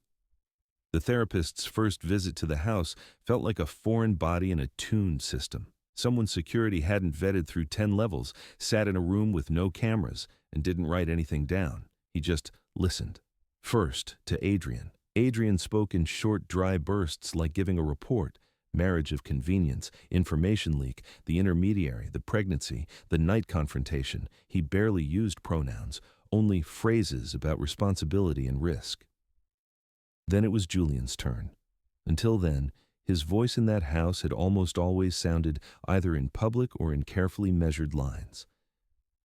The therapist's first visit to the house felt like a foreign body in a tuned system. Someone security hadn't vetted through 10 levels, sat in a room with no cameras, and didn't write anything down. He just listened. First, to Adrian. Adrian spoke in short, dry bursts like giving a report. Marriage of convenience, information leak, the intermediary, the pregnancy, the night confrontation. He barely used pronouns, only phrases about responsibility and risk. Then it was Julian's turn. Until then, his voice in that house had almost always sounded either in public or in carefully measured lines.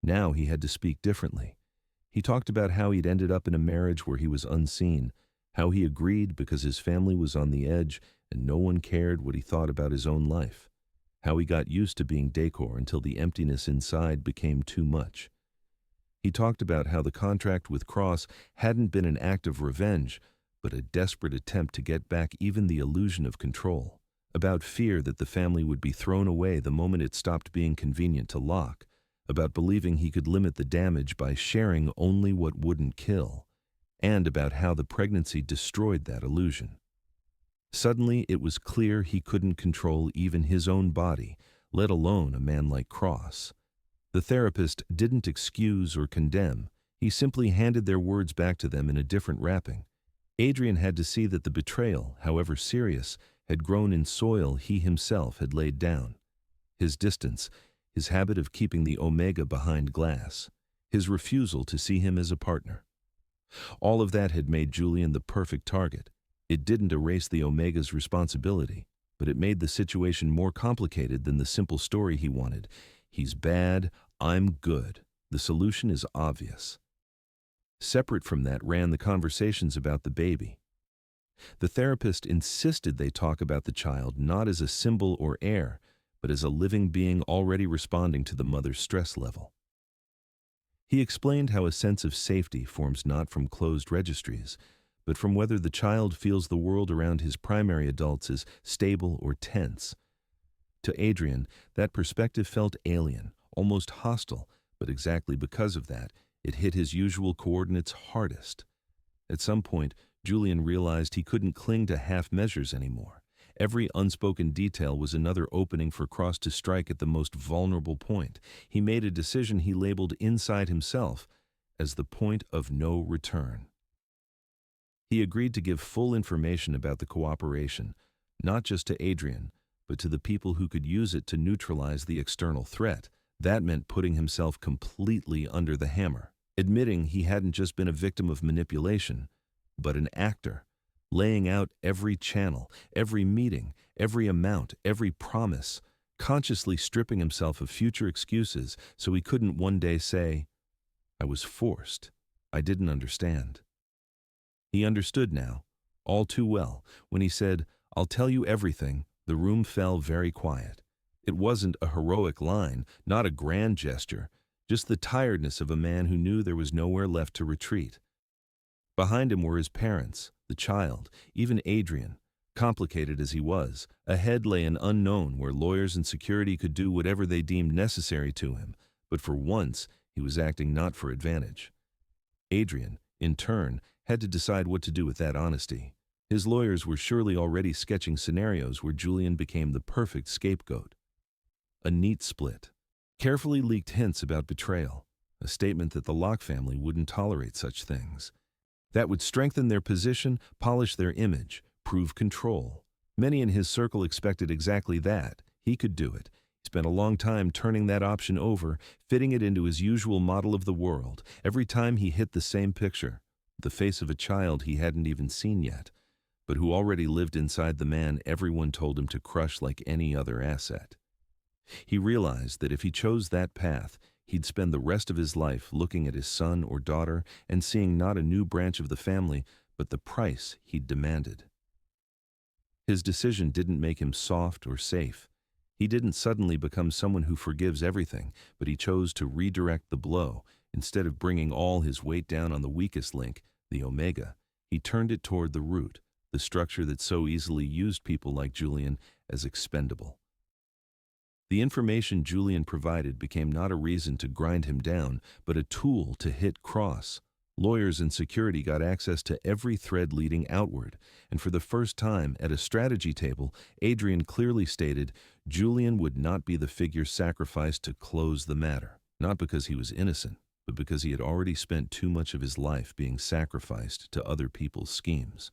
Now he had to speak differently. He talked about how he'd ended up in a marriage where he was unseen, how he agreed because his family was on the edge and no one cared what he thought about his own life, how he got used to being decor until the emptiness inside became too much. He talked about how the contract with Cross hadn't been an act of revenge, but a desperate attempt to get back even the illusion of control, about fear that the family would be thrown away the moment it stopped being convenient to Locke, about believing he could limit the damage by sharing only what wouldn't kill, and about how the pregnancy destroyed that illusion. Suddenly, it was clear he couldn't control even his own body, let alone a man like Cross. The therapist didn't excuse or condemn. He simply handed their words back to them in a different wrapping. Adrian had to see that the betrayal, however serious, had grown in soil he himself had laid down. His distance, his habit of keeping the Omega behind glass, his refusal to see him as a partner. All of that had made Julian the perfect target. It didn't erase the Omega's responsibility, but it made the situation more complicated than the simple story he wanted. He's bad, I'm good. The solution is obvious. Separate from that ran the conversations about the baby. The therapist insisted they talk about the child not as a symbol or heir, but as a living being already responding to the mother's stress level. He explained how a sense of safety forms not from closed registries, but from whether the child feels the world around his primary adults is stable or tense. To Adrian, that perspective felt alien, almost hostile, but exactly because of that, it hit his usual coordinates hardest. At some point, Julian realized he couldn't cling to half measures anymore. Every unspoken detail was another opening for Cross to strike at the most vulnerable point. He made a decision he labeled inside himself as the point of no return. He agreed to give full information about the cooperation, not just to Adrian, but to the people who could use it to neutralize the external threat. That meant putting himself completely under the hammer, admitting he hadn't just been a victim of manipulation, but an actor, laying out every channel, every meeting, every amount, every promise, consciously stripping himself of future excuses so he couldn't one day say, "I was forced. I didn't understand." He understood now, all too well. When he said, "I'll tell you everything," the room fell very quiet. It wasn't a heroic line, not a grand gesture, just the tiredness of a man who knew there was nowhere left to retreat. Behind him were his parents, the child, even Adrian. Complicated as he was, ahead lay an unknown where lawyers and security could do whatever they deemed necessary to him, but for once he was acting not for advantage. Adrian, in turn, had to decide what to do with that honesty. His lawyers were surely already sketching scenarios where Julian became the perfect scapegoat. A neat split. Carefully leaked hints about betrayal. A statement that the Locke family wouldn't tolerate such things. That would strengthen their position, polish their image, prove control. Many in his circle expected exactly that. He could do it. He spent a long time turning that option over, fitting it into his usual model of the world. Every time he hit the same picture, the face of a child he hadn't even seen yet, but who already lived inside the man everyone told him to crush like any other asset. He realized that if he chose that path, he'd spend the rest of his life looking at his son or daughter and seeing not a new branch of the family, but the price he'd demanded. His decision didn't make him soft or safe. He didn't suddenly become someone who forgives everything, but he chose to redirect the blow. Instead of bringing all his weight down on the weakest link, the Omega, he turned it toward the root, the structure that so easily used people like Julian as expendable. The information Julian provided became not a reason to grind him down, but a tool to hit Cross. Lawyers and security got access to every thread leading outward, and for the first time at a strategy table, Adrian clearly stated Julian would not be the figure sacrificed to close the matter, not because he was innocent, but because he had already spent too much of his life being sacrificed to other people's schemes.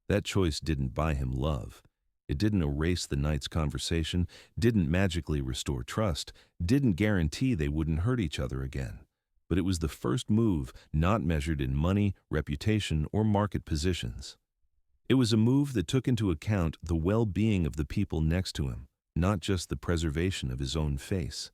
That choice didn't buy him love. It didn't erase the night's conversation, didn't magically restore trust, didn't guarantee they wouldn't hurt each other again. But it was the first move not measured in money, reputation, or market positions. It was a move that took into account the well-being of the people next to him, not just the preservation of his own face.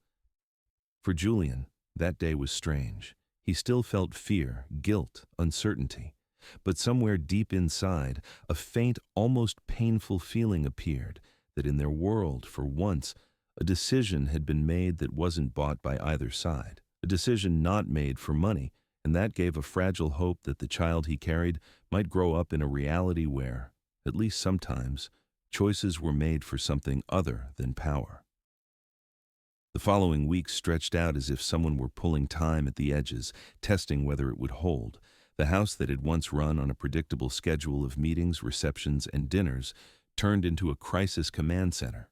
For Julian, that day was strange. He still felt fear, guilt, uncertainty. But somewhere deep inside, a faint, almost painful feeling appeared that in their world, for once, a decision had been made that wasn't bought by either side. A decision not made for money, and that gave a fragile hope that the child he carried might grow up in a reality where, at least sometimes, choices were made for something other than power. The following weeks stretched out as if someone were pulling time at the edges, testing whether it would hold. The house that had once run on a predictable schedule of meetings, receptions, and dinners turned into a crisis command center.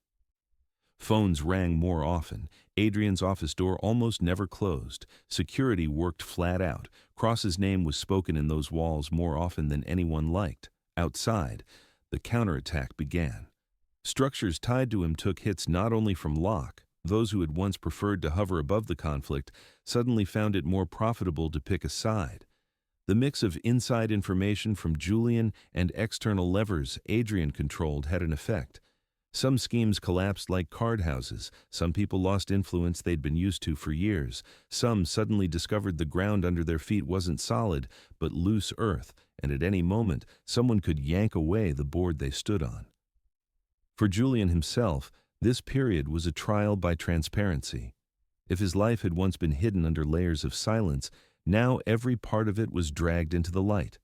Phones rang more often. Adrian's office door almost never closed. Security worked flat out. Cross's name was spoken in those walls more often than anyone liked. Outside, the counterattack began. Structures tied to him took hits not only from Locke. Those who had once preferred to hover above the conflict suddenly found it more profitable to pick a side. The mix of inside information from Julian and external levers Adrian controlled had an effect. Some schemes collapsed like card houses. Some people lost influence they'd been used to for years. Some suddenly discovered the ground under their feet wasn't solid, but loose earth, and at any moment, someone could yank away the board they stood on. For Julian himself, this period was a trial by transparency. If his life had once been hidden under layers of silence, now every part of it was dragged into the light.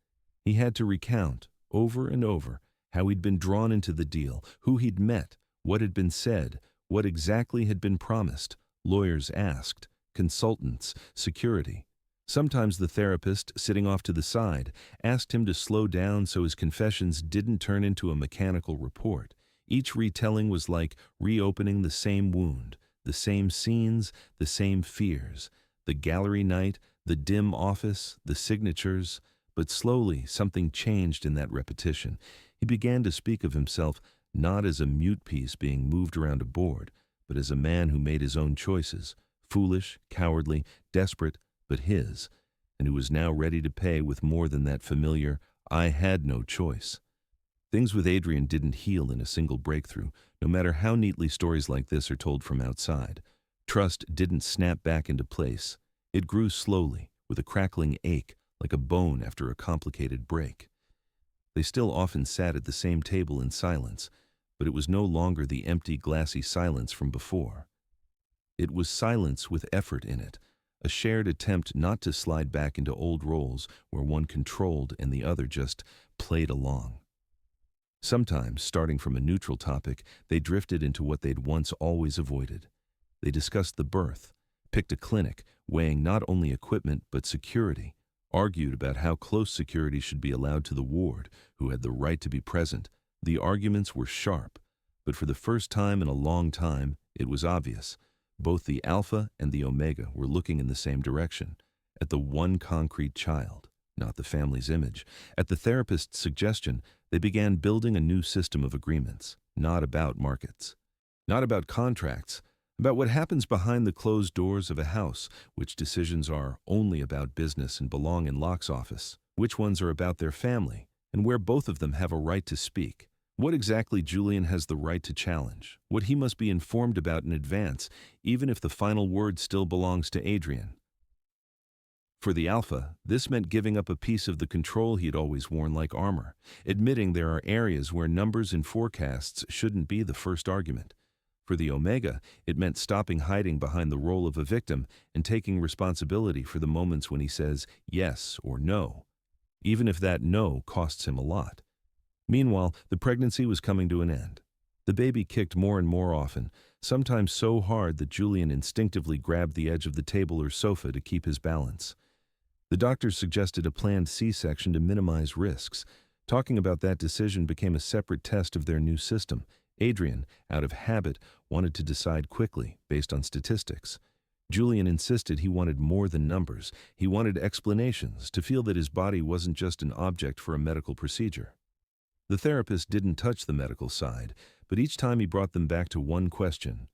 He had to recount, over and over, how he'd been drawn into the deal, who he'd met, what had been said, what exactly had been promised. Lawyers asked, consultants, security. Sometimes the therapist, sitting off to the side, asked him to slow down so his confessions didn't turn into a mechanical report. Each retelling was like reopening the same wound, the same scenes, the same fears. The gallery night, the dim office, the signatures. But slowly something changed in that repetition. He began to speak of himself not as a mute piece being moved around a board, but as a man who made his own choices, foolish, cowardly, desperate, but his, and who was now ready to pay with more than that familiar, "I had no choice." Things with Adrian didn't heal in a single breakthrough, no matter how neatly stories like this are told from outside. Trust didn't snap back into place. It grew slowly, with a crackling ache, like a bone after a complicated break. They still often sat at the same table in silence, but it was no longer the empty, glassy silence from before. It was silence with effort in it, a shared attempt not to slide back into old roles where one controlled and the other just played along. Sometimes, starting from a neutral topic, they drifted into what they'd once always avoided. They discussed the birth, picked a clinic, weighing not only equipment but security, argued about how close security should be allowed to the ward, who had the right to be present. The arguments were sharp, but for the first time in a long time, it was obvious. Both the Alpha and the Omega were looking in the same direction, at the one concrete child, not the family's image. At the therapist's suggestion, they began building a new system of agreements, not about markets, not about contracts, about what happens behind the closed doors of a house, which decisions are only about business and belong in Locke's office, which ones are about their family, and where both of them have a right to speak. What exactly Julian has the right to challenge, what he must be informed about in advance, even if the final word still belongs to Adrian. For the Alpha, this meant giving up a piece of the control he had always worn like armor, admitting there are areas where numbers and forecasts shouldn't be the first argument. For the Omega, it meant stopping hiding behind the role of a victim and taking responsibility for the moments when he says yes or no, even if that no costs him a lot. Meanwhile, the pregnancy was coming to an end. The baby kicked more and more often, sometimes so hard that Julian instinctively grabbed the edge of the table or sofa to keep his balance. The doctors suggested a planned C-section to minimize risks. Talking about that decision became a separate test of their new system. Adrian, out of habit, wanted to decide quickly, based on statistics. Julian insisted he wanted more than numbers. He wanted explanations, to feel that his body wasn't just an object for a medical procedure. The therapist didn't touch the medical side, but each time he brought them back to one question.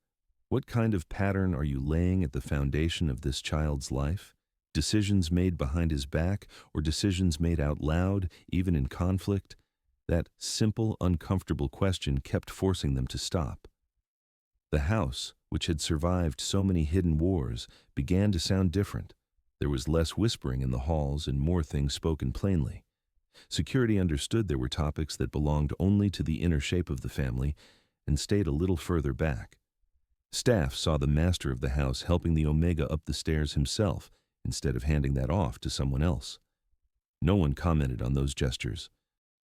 What kind of pattern are you laying at the foundation of this child's life? Decisions made behind his back, or decisions made out loud, even in conflict? That simple, uncomfortable question kept forcing them to stop. The house, which had survived so many hidden wars, began to sound different. There was less whispering in the halls and more things spoken plainly. Security understood there were topics that belonged only to the inner shape of the family and stayed a little further back. Staff saw the master of the house helping the Omega up the stairs himself, instead of handing that off to someone else. No one commented on those gestures,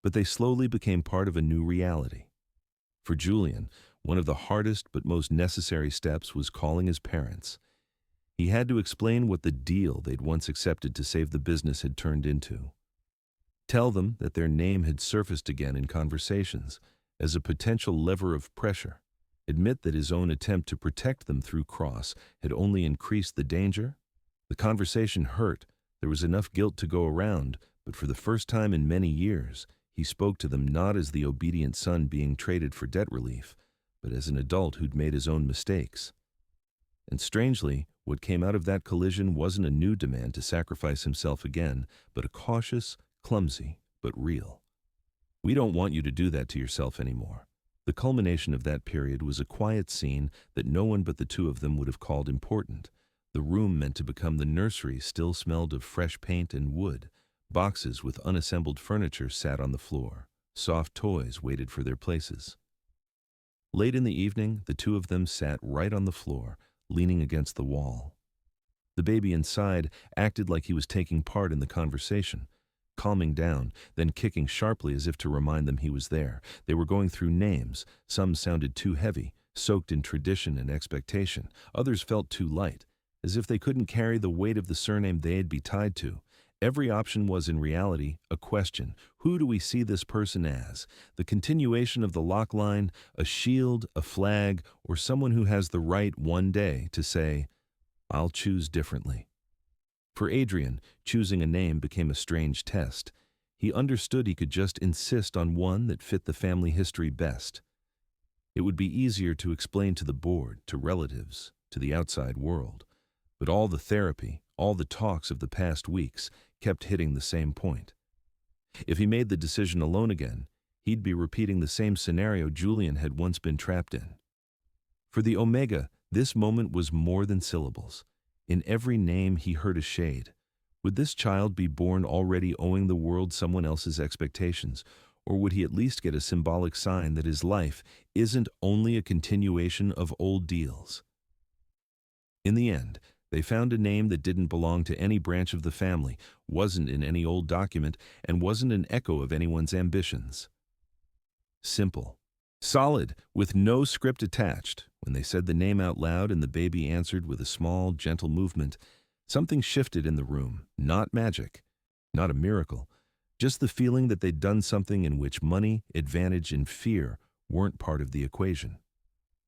but they slowly became part of a new reality. For Julian, one of the hardest but most necessary steps was calling his parents. He had to explain what the deal they'd once accepted to save the business had turned into. Tell them that their name had surfaced again in conversations as a potential lever of pressure. Admit that his own attempt to protect them through Cross had only increased the danger. The conversation hurt. There was enough guilt to go around, but for the first time in many years, he spoke to them not as the obedient son being traded for debt relief, but as an adult who'd made his own mistakes. And strangely, what came out of that collision wasn't a new demand to sacrifice himself again, but a cautious, clumsy, but real. "We don't want you to do that to yourself anymore." The culmination of that period was a quiet scene that no one but the two of them would have called important. The room meant to become the nursery still smelled of fresh paint and wood. Boxes with unassembled furniture sat on the floor. Soft toys waited for their places. Late in the evening, the two of them sat right on the floor, leaning against the wall. The baby inside acted like he was taking part in the conversation, calming down, then kicking sharply as if to remind them he was there. They were going through names. Some sounded too heavy, soaked in tradition and expectation. Others felt too light, as if they couldn't carry the weight of the surname they'd be tied to. Every option was in reality a question. Who do we see this person as? The continuation of the lock line, a shield, a flag, or someone who has the right one day to say, "I'll choose differently." For Adrian, choosing a name became a strange test. He understood he could just insist on one that fit the family history best. It would be easier to explain to the board, to relatives, to the outside world. But all the therapy, all the talks of the past weeks kept hitting the same point. If he made the decision alone again, he'd be repeating the same scenario Julian had once been trapped in. For the Omega, this moment was more than syllables. In every name he heard a shade. Would this child be born already owing the world someone else's expectations, or would he at least get a symbolic sign that his life isn't only a continuation of old deals? In the end, they found a name that didn't belong to any branch of the family, wasn't in any old document, and wasn't an echo of anyone's ambitions. Simple. Solid, with no script attached. When they said the name out loud and the baby answered with a small, gentle movement, something shifted in the room. Not magic, not a miracle, just the feeling that they'd done something in which money, advantage, and fear weren't part of the equation.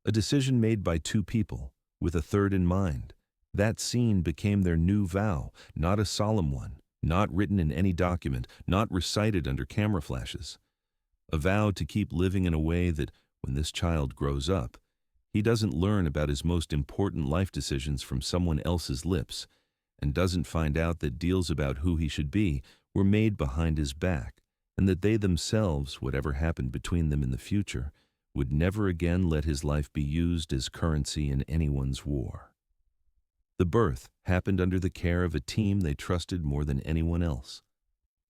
A decision made by two people, with a third in mind. That scene became their new vow, not a solemn one, not written in any document, not recited under camera flashes. A vow to keep living in a way that, when this child grows up, he doesn't learn about his most important life decisions from someone else's lips, and doesn't find out that deals about who he should be were made behind his back, and that they themselves, whatever happened between them in the future, would never again let his life be used as currency in anyone's war. The birth happened under the care of a team they trusted more than anyone else.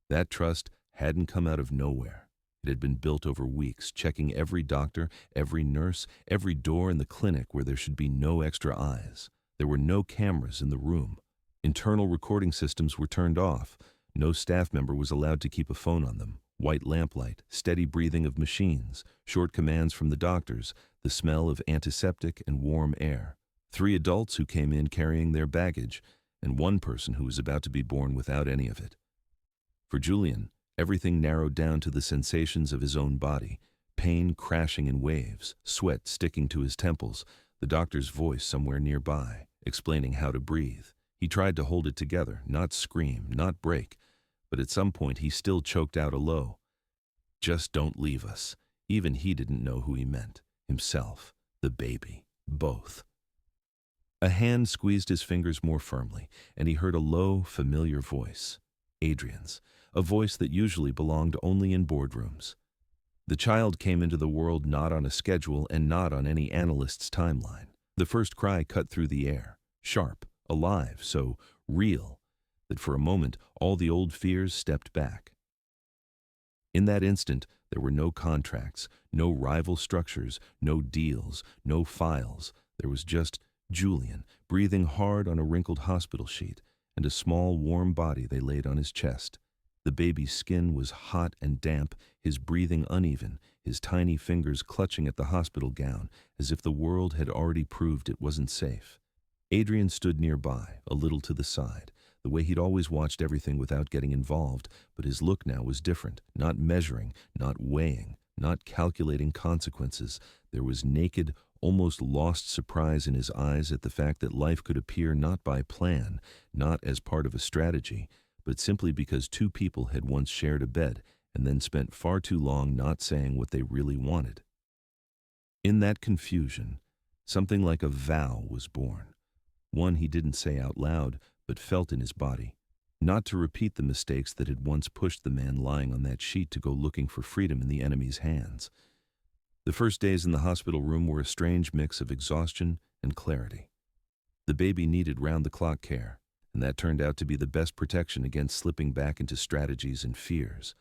That trust hadn't come out of nowhere. It had been built over weeks, checking every doctor, every nurse, every door in the clinic where there should be no extra eyes. There were no cameras in the room. Internal recording systems were turned off. No staff member was allowed to keep a phone on them. White lamplight, steady breathing of machines, short commands from the doctors, the smell of antiseptic and warm air. 3 adults who came in carrying their baggage, and 1 person who was about to be born without any of it. For Julian, everything narrowed down to the sensations of his own body, pain crashing in waves, sweat sticking to his temples, the doctor's voice somewhere nearby, explaining how to breathe. He tried to hold it together, not scream, not break, but at some point he still choked out a low, "Just don't leave us." Even he didn't know who he meant. Himself, the baby, both. A hand squeezed his fingers more firmly, and he heard a low, familiar voice. Adrian's, a voice that usually belonged only in boardrooms. The child came into the world not on a schedule and not on any analyst's timeline. The first cry cut through the air, sharp, alive, so real, that for a moment all the old fears stepped back. In that instant, there were no contracts, no rival structures, no deals, no files. There was just Julian, breathing hard on a wrinkled hospital sheet, and a small, warm body they laid on his chest. The baby's skin was hot and damp, his breathing uneven, his tiny fingers clutching at the hospital gown, as if the world had already proved it wasn't safe. Adrian stood nearby, a little to the side, the way he'd always watched everything without getting involved, but his look now was different, not measuring, not weighing, not calculating consequences. There was naked, almost lost surprise in his eyes at the fact that life could appear not by plan, not as part of a strategy, but simply because two people had once shared a bed and then spent far too long not saying what they really wanted. In that confusion, something like a vow was born, one he didn't say out loud, but felt in his body, not to repeat the mistakes that had once pushed the man lying on that sheet to go looking for freedom in the enemy's hands. The first days in the hospital room were a strange mix of exhaustion and clarity. The baby needed round-the-clock care, and that turned out to be the best protection against slipping back into strategies and fears.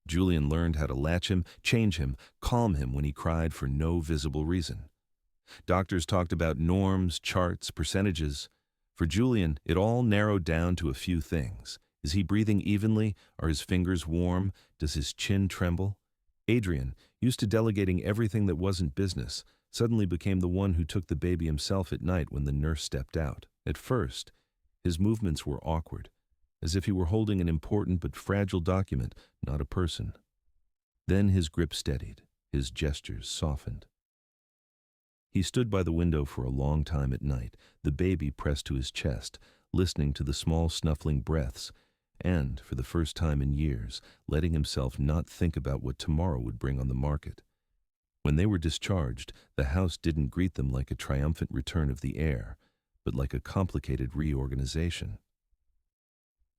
Julian learned how to latch him, change him, calm him when he cried for no visible reason. Doctors talked about norms, charts, percentages. For Julian, it all narrowed down to a few things. Is he breathing evenly? Are his fingers warm? Does his chin tremble? Adrian, used to delegating everything that wasn't business, suddenly became the one who took the baby himself at night when the nurse stepped out. At first, his movements were awkward, as if he were holding an important but fragile document, not a person. Then his grip steadied, his gestures softened. He stood by the window for a long time at night, the baby pressed to his chest, listening to the small snuffling breaths, and, for the first time in years, letting himself not think about what tomorrow would bring on the market. When they were discharged, the house didn't greet them like a triumphant return of the heir, but like a complicated reorganization.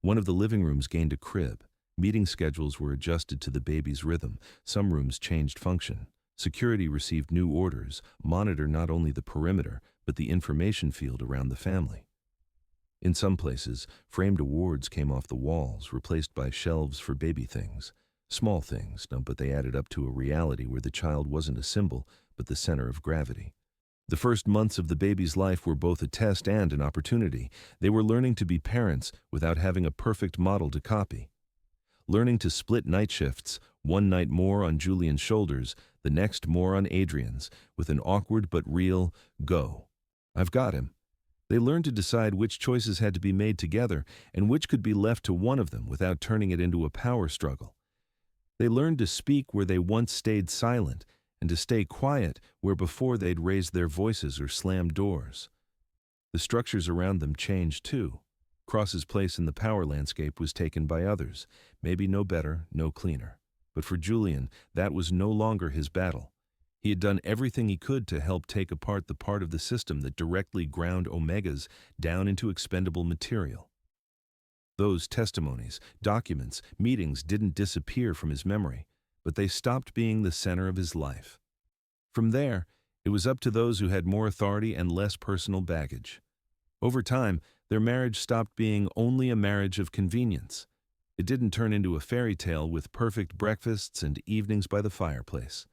One of the living rooms gained a crib. Meeting schedules were adjusted to the baby's rhythm. Some rooms changed function. Security received new orders, monitor not only the perimeter, but the information field around the family. In some places, framed awards came off the walls, replaced by shelves for baby things. Small things, but they added up to a reality where the child wasn't a symbol, but the center of gravity. The first months of the baby's life were both a test and an opportunity. They were learning to be parents without having a perfect model to copy. Learning to split night shifts, one night more on Julian's shoulders, the next more on Adrian's, with an awkward but real, "Go. I've got him." They learned to decide which choices had to be made together and which could be left to one of them without turning it into a power struggle. They learned to speak where they once stayed silent and to stay quiet where before they'd raised their voices or slammed doors. The structures around them changed too. Cross's place in the power landscape was taken by others, maybe no better, no cleaner. But for Julian, that was no longer his battle. He had done everything he could to help take apart the part of the system that directly ground Omegas down into expendable material. Those testimonies, documents, meetings didn't disappear from his memory, but they stopped being the center of his life. From there, it was up to those who had more authority and less personal baggage. Over time, their marriage stopped being only a marriage of convenience. It didn't turn into a fairy tale with perfect breakfasts and evenings by the fireplace.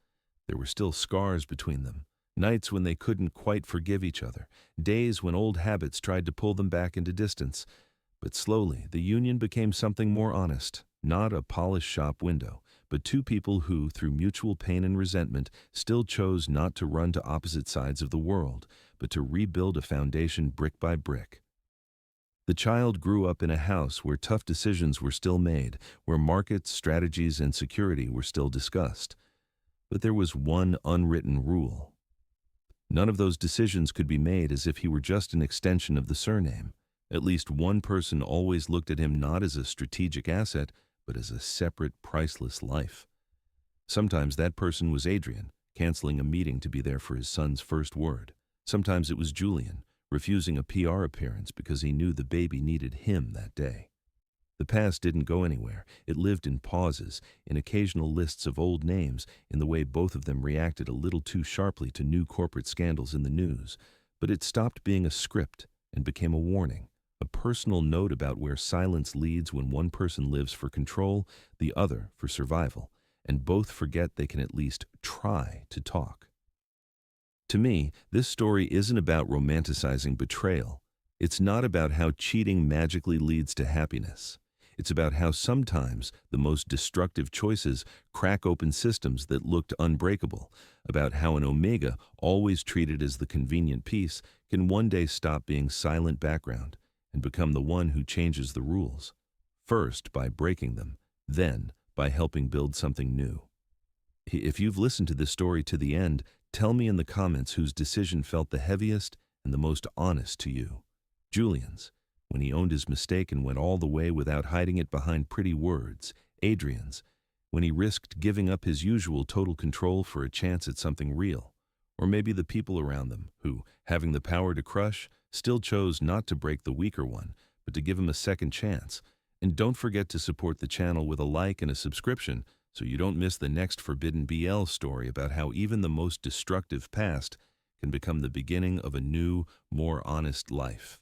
There were still scars between them, nights when they couldn't quite forgive each other, days when old habits tried to pull them back into distance. But slowly, the union became something more honest, not a polished shop window, but two people who, through mutual pain and resentment, still chose not to run to opposite sides of the world, but to rebuild a foundation brick by brick. The child grew up in a house where tough decisions were still made, where markets, strategies, and security were still discussed. But there was one unwritten rule. None of those decisions could be made as if he were just an extension of the surname. At least one person always looked at him not as a strategic asset, but as a separate, priceless life. Sometimes that person was Adrian, canceling a meeting to be there for his son's first word. Sometimes it was Julian, refusing a PR appearance because he knew the baby needed him that day. The past didn't go anywhere. It lived in pauses, in occasional lists of old names, in the way both of them reacted a little too sharply to new corporate scandals in the news. But it stopped being a script and became a warning, a personal note about where silence leads when one person lives for control, the other for survival, and both forget they can at least try to talk. To me, this story isn't about romanticizing betrayal. It's not about how cheating magically leads to happiness. It's about how sometimes the most destructive choices crack open systems that looked unbreakable, about how an omega, always treated as the convenient piece, can one day stop being silent background and become the one who changes the rules. First by breaking them, then by helping build something new. If you've listened to this story to the end, tell me in the comments whose decision felt the heaviest and the most honest to you. Julian's, when he owned his mistake and went all the way without hiding it behind pretty words. Adrian's, when he risked giving up his usual total control for a chance at something real. Or maybe the people around them, who, having the power to crush, still chose not to break the weaker one, but to give him a second chance. And don't forget to support the channel with a like and a subscription so you don't miss the next Forbidden BL story about how even the most destructive past can become the beginning of a new, more honest life.